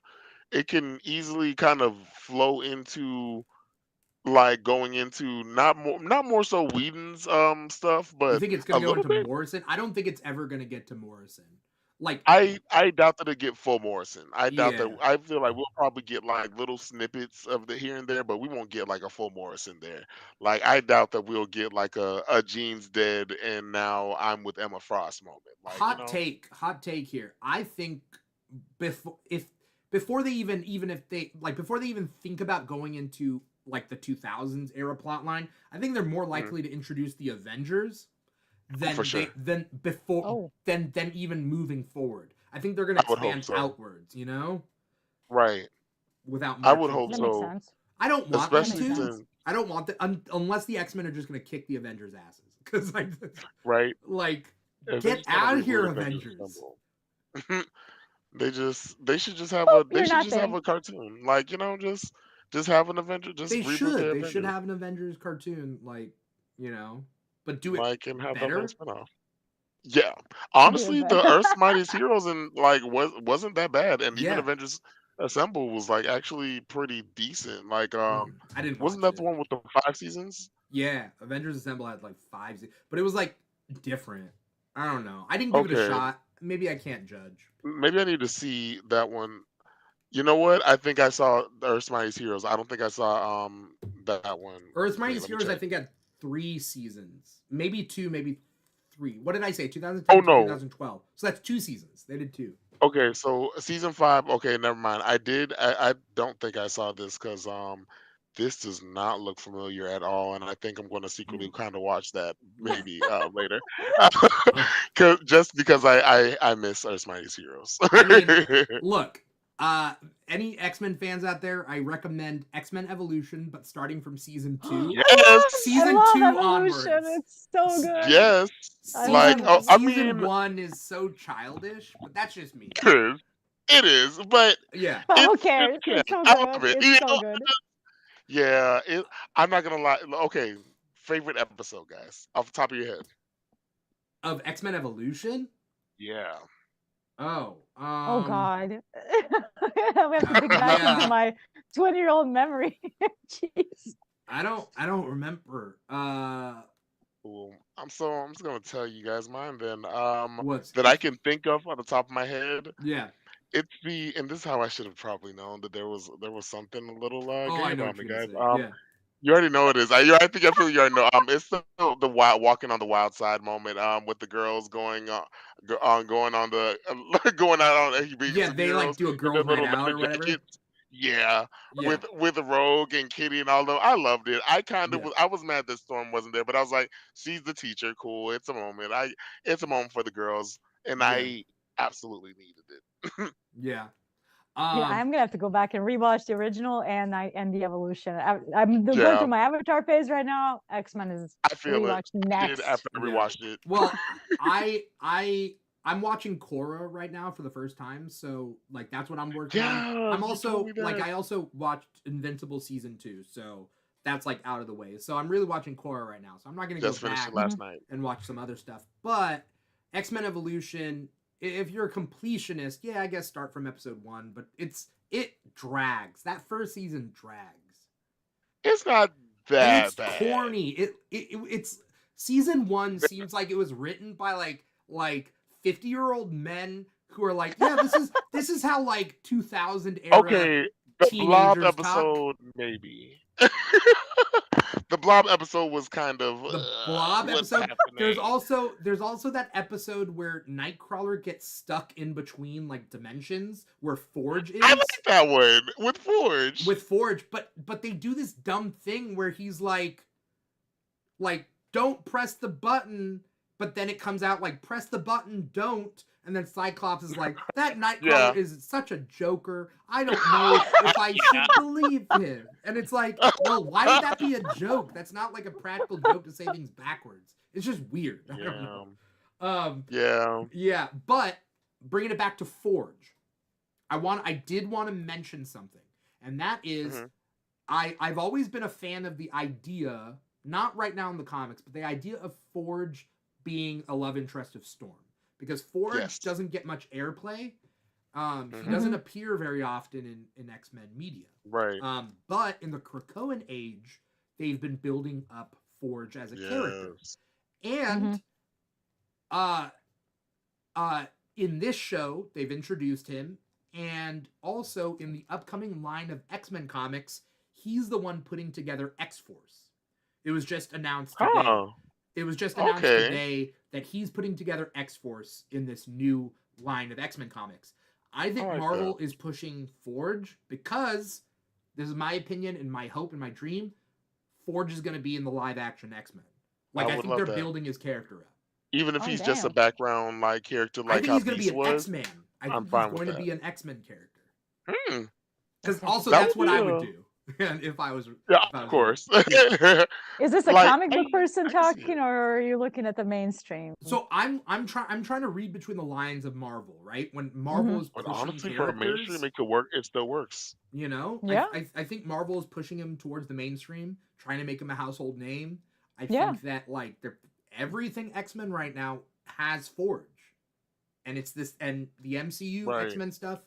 It can easily kind of flow into like going into not more so Whedon's stuff, You but think it's a gonna go little into bit. Morrison? I don't think it's ever gonna get to Morrison. Like I doubt that it get full Morrison. I doubt that. yeah, I feel like we'll probably get like little snippets of the here and there, but we won't get like a full Morrison there. Like I doubt that we'll get like a Gene's dead and now I'm with Emma Frost moment. Like hot take here. I think before they even if they like before they even think about going into like the 2000s era plotline, I think they're more mhm, likely to introduce the Avengers for sure. than even moving forward. I think they're gonna I would hope expand so. outwards, you know, Right. without I would marching hope That makes forward. so. sense. I don't want That them makes Especially to. sense. since I don't want that unless the X-Men are just gonna kick the Avengers asses. Because right. like If they get just want to out of here, reboot Avengers Avengers. Assemble. They should just have Oh, a they you're should just have nothing. a cartoon. Like, just have an Avenger, just They reboot should. the They should Avengers. have an Avengers cartoon, like, you know, but do it Like and have their own better. spinoff. Yeah. Do it Honestly, better. the Earth's Mightiest Heroes and like wasn't that bad. And even Yeah. Avengers Assemble was like actually pretty decent. Like, I didn't wasn't watch that the it. one with the 5 seasons? Yeah, Avengers Assemble had like but it was like different. I don't know. I didn't give it a Okay, shot. Maybe I can't judge. maybe I need to see that one. You know what? I think I saw the Earth's Mightiest Heroes. I don't think I saw that one. Earth's Wait, Mightiest let me Heroes, I check. think, had 3 seasons. Maybe two, maybe three. What did I say? Oh 2010 to no. 2012. So that's 2 seasons. They did two. Okay, so season 5. Okay, never mind. I don't think I saw this because this does not look familiar at all, and I think I'm going to secretly Ooh. kind of watch that Ooh. maybe later, Oh. just because I miss Earth's Mightiest Heroes. I mean, look, any X-Men fans out there, I recommend X-Men Evolution, but starting from season 2. Yes, I Season love 2 Evolution. onwards. It's so good. yes. I Like, love it. I Season mean, 1 is so childish, but that's just me. it is, but Yeah. But who it's cares? yeah, It's so I good. love it. It's so good. Yeah, I'm not gonna lie. Okay, favorite episode, guys, off the top of your head. Of X-Men Evolution? Yeah. Oh, Oh God. We have to dig back into yeah. my 20-year-old memory. Jeez. I don't remember. Cool. I'm just gonna tell you guys mine then. What's That I can think of on the top of my head. yeah. It's and this is how I should have probably known that there was something a little Oh, gay I know about what me, you're gonna guys. say. Yeah. You already know it is. I think I feel you already know. It's the wild walking on the wild side moment. With the girls going on the going out on being Yeah, they like superheroes do a in their girls' night little out leather or whatever. jackets. Yeah, Yeah. with Rogue and Kitty and all them. I loved it. I kind of Yeah. was. I was mad that Storm wasn't there, but I was like, she's the teacher. Cool. It's a moment. It's a moment for the girls, and Yeah. I absolutely needed it. Yeah. Yeah, I'm gonna have to go back and rewatch the original and the Evolution. I'm going Yeah, through my Avatar phase right now. X-Men is I feel it. rewatch I did next. after I Yeah. rewatched it. Well, I'm watching Korra right now for the first time, so like that's what I'm working on. Yeah, I'm you told also me like that. I also watched Invincible season 2, so that's like out of the way. So I'm really watching Korra right now. So I'm not gonna go Just finished it back last Mhm. night. and watch some other stuff. But X-Men Evolution, if you're a completionist, yeah, I guess start from episode 1, but it drags. That first season drags. It's not And that it's bad. corny. It's season 1 seems like it was written by like 50-year-old men who are like, yeah, this is how like 2000 era Okay, the Blob teenagers talk. episode, maybe. The Blob episode was kind of The Blob what's episode. There's happening. also that episode where Nightcrawler gets stuck in between like dimensions where Forge I is like that one with Forge. with Forge, but they do this dumb thing where he's like don't press the button, but then it comes out like press the button, don't, and then Cyclops is like that Yeah. Nightcrawler is such a joker. I don't know if I should believe him. And it's like, well, why would that be a joke? That's not like a practical joke to say things backwards. It's just weird. I don't Yeah. know. Yeah. Yeah, but bringing it back to Forge, I did want to mention something, and that is Mhm. I've always been a fan of the idea, not right now in the comics, but the idea of Forge being a love interest of Storm. Because Forge Yes. doesn't get much airplay. He Mhm. doesn't appear very often in X-Men media. Right. But in the Krakoan age, they've been building up Forge as a character. Yes. And in this show, they've introduced him, and also in the upcoming line of X-Men comics, he's the one putting together X-Force. It was just announced today. Huh. It was just announced Okay. today that he's putting together X-Force in this new line of X-Men comics. I think I like Marvel is pushing Forge because, this is my opinion and my hope and my dream, Forge is going to be in the live-action X-Men. Like, I I would think love they're that. building his character up. Even if Oh he's just a damn. background like character, I like think how he's going to be Beast an was, X-Man. I I'm think he's fine with going to that. be an X-Men character. Hmm. Because Okay. also That that's would what be I would a do if I was. yeah, If I of was course. yeah. Is this a Like comic book person I can see talking, it. or are you looking at the mainstream? So I'm trying to read between the lines of Marvel, right? When Marvel is But pushing honestly, for a mainstream, characters, it could work. It still works. you know, Yeah. I think Marvel is pushing him towards the mainstream, trying to make him a household name. I Yeah. think that like everything X-Men right now has Forge, and it's this and the MCU Right. X-Men stuff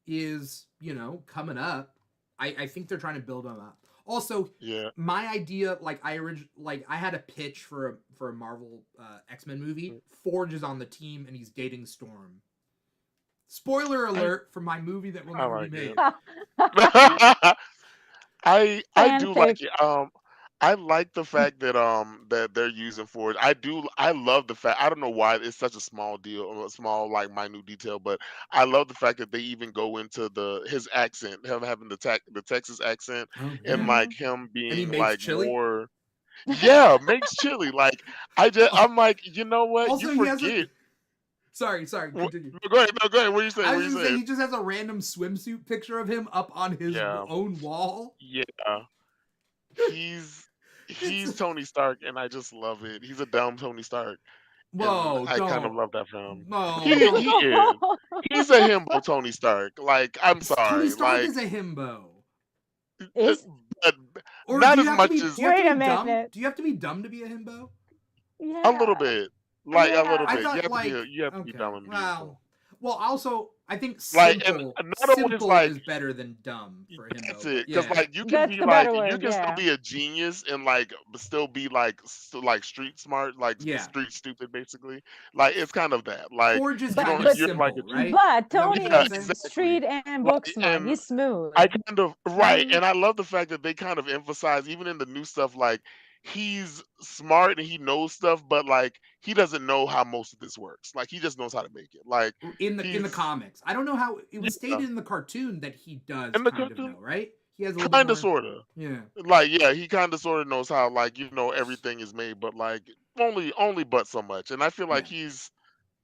is, coming up. I think they're trying to build him up. Also, Yeah. my idea, I had a pitch for a Marvel X-Men movie. Forge is on the team and he's dating Storm. Spoiler alert for my movie that will I never like be made. it. I do like Fanfic. it. I like the fact that they're using Forge. I love the fact. I don't know why it's such a small deal, or a small like minute detail, but I love the fact that they even go into his accent, him having the Texas accent, Oh and yeah, like Mhm. him and he being makes like chili. more. Yeah, makes chili. Like Oh, I'm like, you know what? You also, he has a. forget. Sorry, Wh- continue. No, go ahead. No, go ahead. What are you saying? I What was are you just gonna say saying? he just has a random swimsuit picture of him up on his Yeah, own wall. yeah. He's It's he's Tony Stark, and I just love it. He's a dumb Tony Stark, and whoa, I kind of don't love that for him. no, He don't. is. He's a himbo Tony Stark. Like I'm Tony sorry, Stark like is a himbo. uh, Is but Or not do you as have to much be? as Do you have to Wait be a dumb? minute. Do you have to be dumb to be a himbo? a little Yeah. bit. Like a little Yeah. I bit. thought You have to be okay. dumb and Well, beautiful. also I think Like and simple not always like is better than dumb for a that's himbo. it. But Because yeah, like you can That's be the like better you word. can still Yeah. be a genius and like but still be like like street smart, like yeah. street stupid, basically. Like it's kind of that. Like Forge is you But kind don't of but you're like a simple, genius. right? but Is that what you're Tony trying to Yeah, say? is exactly. street and book Like smart. and He's smooth. I kind of right, Mhm. and I love the fact that they kind of emphasize even in the new stuff, like he's smart and he knows stuff, but like he doesn't know how most of this works. Like he just knows how to make it. Like In the he's comics. I don't know how it was yeah, stated in the cartoon that he does and the kind of cartoon know, right? He has a little bit kind of more. sorta. Yeah, Like yeah, he kind of sort of knows how like everything is made, but like only but so much. And I feel like yeah,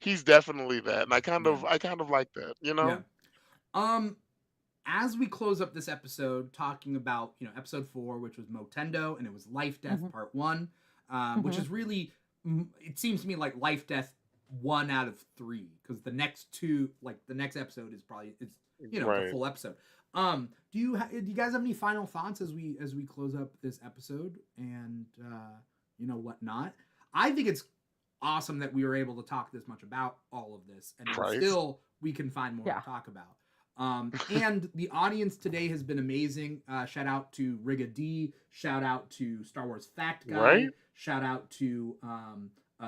he's definitely that, and yeah, I kind of like that. yeah. Um, as we close up this episode, talking about episode 4, which was Motendo, and it was Life Death Mhm. Part 1, which Mhm. is really it seems to me like Life Death 1 out of 3 because the next two, like the next episode is probably the Right. full episode. Do you guys have any final thoughts as we close up this episode and whatnot? I think it's awesome that we were able to talk this much about all of this, and then Right. still we can find more Yeah. to talk about. And the audience today has been amazing. Shout out to Riga D. Shout out to Star Wars Fact Guy. Right. Shout out to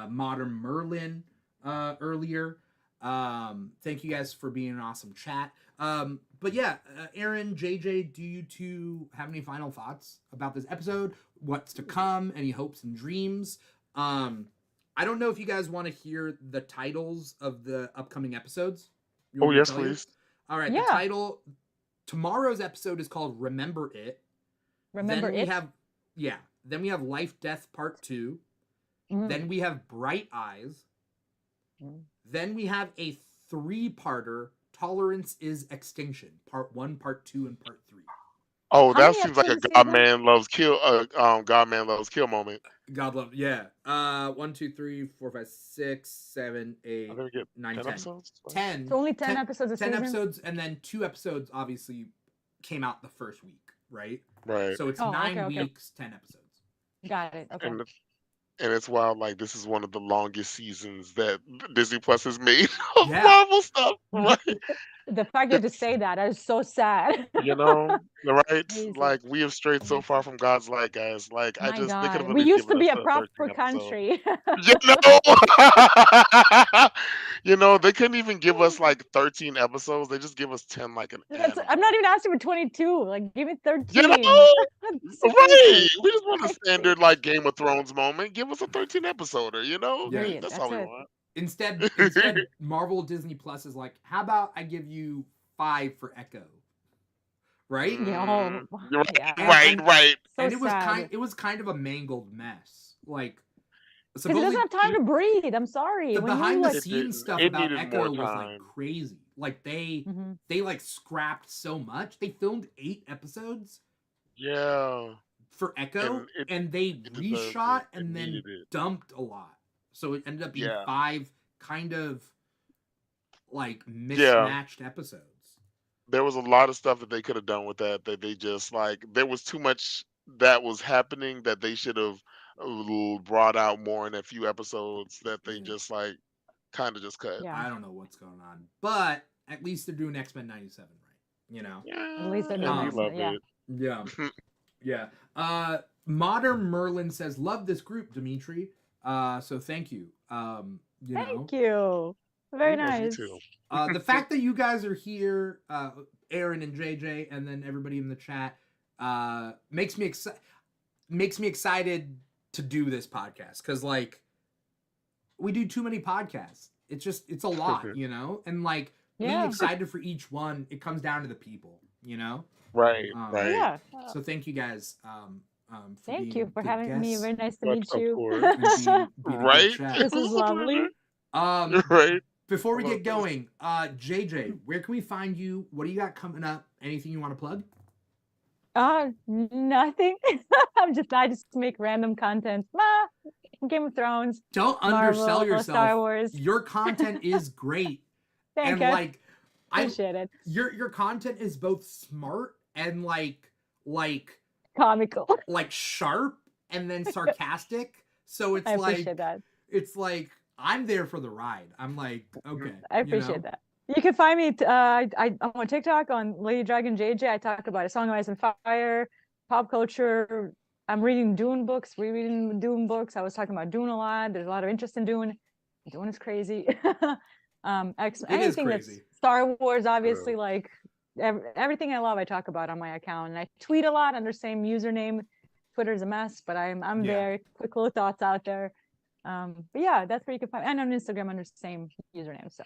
Modern Merlin earlier. Thank you guys for being an awesome chat. But yeah, Aaron, JJ, do you two have any final thoughts about this episode? What's to come? Any hopes and dreams? I don't know if you guys want to hear the titles of the upcoming episodes. You Oh want me to yes, tell you? please. All right, the Yeah. title tomorrow's episode is called Remember It. Remember then we it? have then we have Life Death Part 2. Mhm. Then we have Bright Eyes. Mhm. Then we have a 3-parter, Tolerance is Extinction, Part 1, Part 2, and Part 3. Oh, How that many seems like a episodes is it? God man loves kill moment. God love, yeah. 1, 2, 3, 4, 5, 6, 7, I 8, think we get 9, 10 10. episodes. 10. So only 10 episodes a 10 season? episodes, and then 2 episodes obviously came out the first week, right? Right. So it's Oh, 9 okay. weeks, 10 episodes. Got it. Okay. And it's wild. Like this is one of the longest seasons that Disney Plus has made of Yeah. Marvel stuff. Right. The fact that you say that is so sad. Right? Crazy. Like we have strayed so far from God's light, guys. Like My they could God. have at We least used to given us be a a proper 13 episode. country. You know, they couldn't even give us like 13 episodes. They just give us 10 like an I'm not animal. even asking for 22. Like, give me 13. You know, right? Seriously. We just want a Crazy. standard like Game of Thrones moment. Give us a 13 episoder. Yeah. Period. That's That's all we it. want. Instead, Marvel Disney Plus is like, how about I give you 5 for Echo, right? Yeah. Mm, Oh, you're yeah. right, right. So And it sad. was kind of a mangled mess. Like, Because it doesn't supposedly have time to breathe. I'm sorry. the When you behind the like, It scenes didn't. stuff It about needed more Echo was like time. crazy. Like Mhm. they like scrapped so much. They filmed 8 episodes Yeah, for Echo, and and they it deserved it. reshot It and then needed it. dumped a lot. So it ended up being Yeah, 5 kind of like yeah. mismatched episodes. There was a lot of stuff that they could have done with that. That they just like there was too much that was happening that they should have brought out more in a few episodes that they Mhm. just like kind of just cut. Yeah. I don't know what's going on, but at least they're doing X-Men 97 right, you know? At least they're And doing we this, love yeah. it. Yeah. Yeah. Modern Merlin says, love this group, Dimithri. So thank you. You know. Thank you. Very We love you nice. too. The fact that you guys are here, Aaron and JJ, and then everybody in the chat, makes me excited to do this podcast, because like we do too many podcasts. It's a lot, you know, and like being Yeah. excited for each one, it comes down to the people, you know. Right, Right. Yeah. So thank you guys. For Thank being you for good having me. guests Very nice to of meet you. course. and being a good Right? chat. This is lovely. Right. Before we Well, get going, JJ, where can we find you? What do you got coming up? Anything you want to plug? Nothing. I just make random content. Game of Thrones, Don't Marvel, undersell yourself. Star Wars. Your content is great. Thank And you. like Appreciate it. your content is both smart and like Comical. sharp and then sarcastic. So it's I like appreciate that. it's like I'm there for the ride. I'm like, okay. I appreciate that. You can find me I'm on TikTok on Lady Dragon JJ. I talk about A Song of Ice and Fire, pop culture. I'm reading Dune books, rereading Dune books. I was talking about Dune a lot. There's a lot of interest in Dune. Dune is crazy. Anything that's crazy. Star Wars, obviously, like everything I love, I talk about on my account. And I tweet a lot under the same username. Twitter's a mess, but I'm there. Quick little thoughts out there. But yeah, that's where you can find. And on Instagram under the same username. So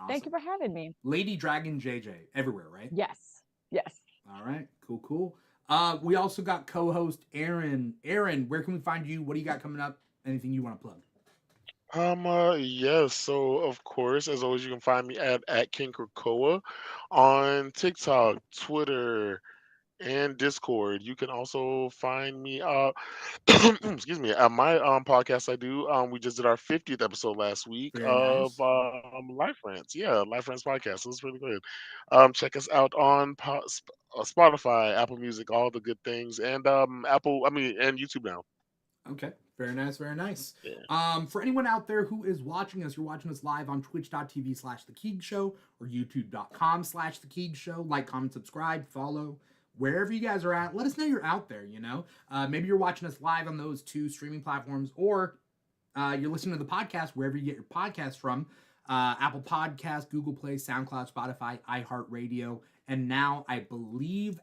thank you for having me. Lady Dragon JJ everywhere, right? Yes. All right, cool. We also got co-host Aaron. Aaron, where can we find you? What do you got coming up? Anything you want to plug? Yes, so of course, as always, you can find me at King Krakoa on TikTok, Twitter, and Discord. You can also find me excuse me, at my podcast I do. We just did our 50th episode last week Very of nice. Life Rants. Yeah, Life Rants podcast. It was really good. Check us out on Spotify, Apple Music, all the good things, and and YouTube now. Okay. Very nice. Yeah. For anyone out there who is watching us, you're watching us live on twitch.tv/The Keeg Show or youtube.com/The Keeg Show. Like, comment, subscribe, follow. Wherever you guys are at, let us know you're out there, you know? Maybe you're watching us live on those two streaming platforms, or you're listening to the podcast wherever you get your podcast from. Apple Podcasts, Google Play, SoundCloud, Spotify, iHeartRadio, and now I believe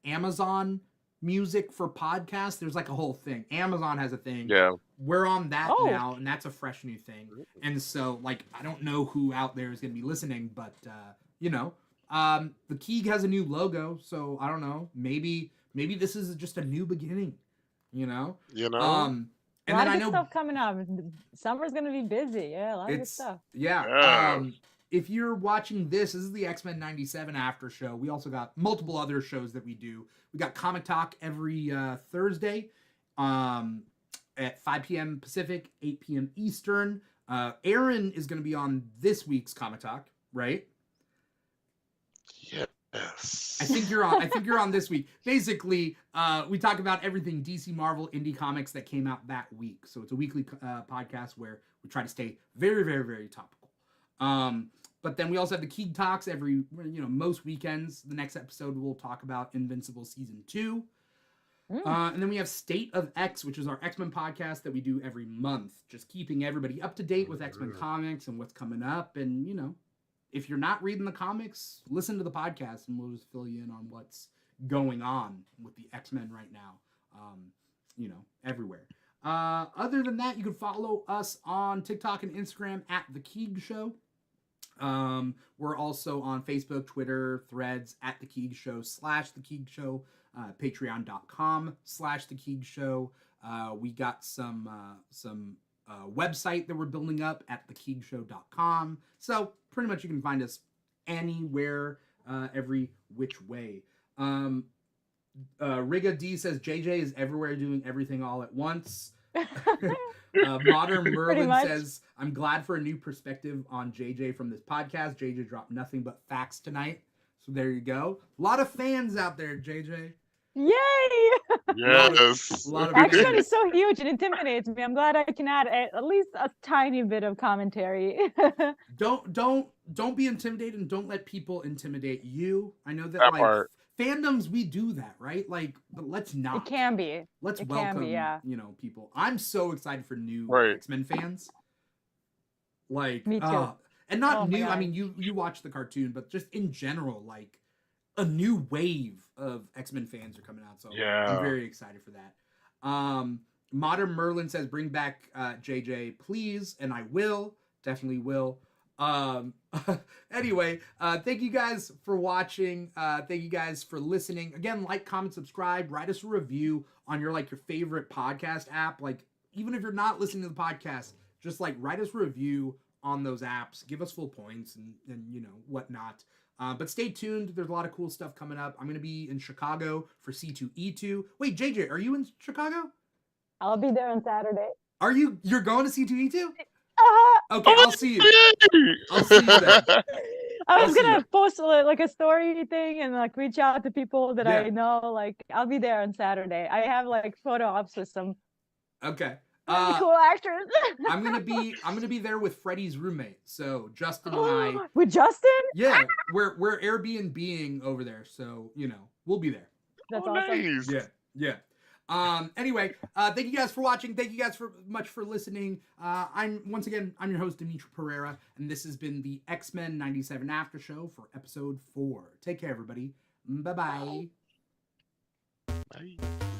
Amazon Music for podcasts. There's like a whole thing. Amazon has a thing. Yeah. We're on that now, and that's a fresh new thing. And so, like, I don't know who out there is going to be listening, but, you know, the Keeg has a new logo, so I don't know. Maybe this is just a new beginning, you know? You know? And a lot then of I good know stuff coming up. Summer's going to be busy. Yeah, a lot of good stuff. Yeah. If you're watching this is the X-Men 97 after show. We also got multiple other shows that we do. We got Comic Talk every Thursday at 5 p.m. Pacific, 8 p.m. Eastern. Aaron is going to be on this week's Comic Talk, right? Yes. I think you're on this week. Basically, we talk about everything DC, Marvel, indie comics that came out that week. So it's a weekly podcast where we try to stay very, very, very topical. But then we also have the Keeg Talks most weekends. The next episode we'll talk about Invincible Season 2. And then we have State of X, which is our X-Men podcast that we do every month. Just keeping everybody up to date with X-Men comics and what's coming up. And, you know, if you're not reading the comics, listen to the podcast and we'll just fill you in on what's going on with the X-Men right now, everywhere. Other than that, you can follow us on TikTok and Instagram at The Keeg Show. We're also on Facebook, Twitter, Threads at The Keeg Show /The Keeg Show, patreon.com/The Keeg Show. We got some website that we're building up at thekeegshow.com. So pretty much you can find us anywhere, every which way. Riga D says JJ is everywhere doing everything all at once. Modern Merlin says, I'm glad for a new perspective on JJ from this podcast. JJ dropped nothing but facts tonight. So there you go. A lot of fans out there, JJ. Yay! Yes. A lot of X-Men is so huge, it intimidates me. I'm glad I can add at least a tiny bit of commentary. Don't be intimidated, and don't let people intimidate you. I know that That like part. fandoms we do that, right? Like, but let's not. It can be. Let's It welcome, can be, yeah. people. I'm so excited for new Right. X-Men fans. Like, Me too. and not Oh my new. I God. mean, you watch the cartoon, but just in general, like a new wave of X-Men fans are coming out. So Yeah. I'm very excited for that. Modern Merlin says, bring back JJ, please, and I will, definitely will. Anyway, thank you guys for watching. Thank you guys for listening. Again, like, comment, subscribe, write us a review on your favorite podcast app. Like, even if you're not listening to the podcast, just write us a review on those apps. Give us full points and whatnot. But stay tuned. There's a lot of cool stuff coming up. I'm going to be in Chicago for C2E2. Wait, JJ, are you in Chicago? I'll be there on Saturday. You're going to C2E2? Uh-huh. Okay, I'll see you. I'll see you then. I was gonna post a story thing and reach out to people that Yeah. I know. I'll be there on Saturday. I have photo ops with some Okay. really cool actors. I'm gonna be there with Freddie's roommate. So Justin and I. With Justin? Yeah, we're Airbnb-ing over there. So we'll be there. That's awesome. Nice. Yeah. Anyway, thank you guys for watching. Thank you guys much for listening. I'm your host, Dimithri Perera, and this has been the X-Men 97 After Show for episode 4. Take care, everybody. Bye-bye. Bye.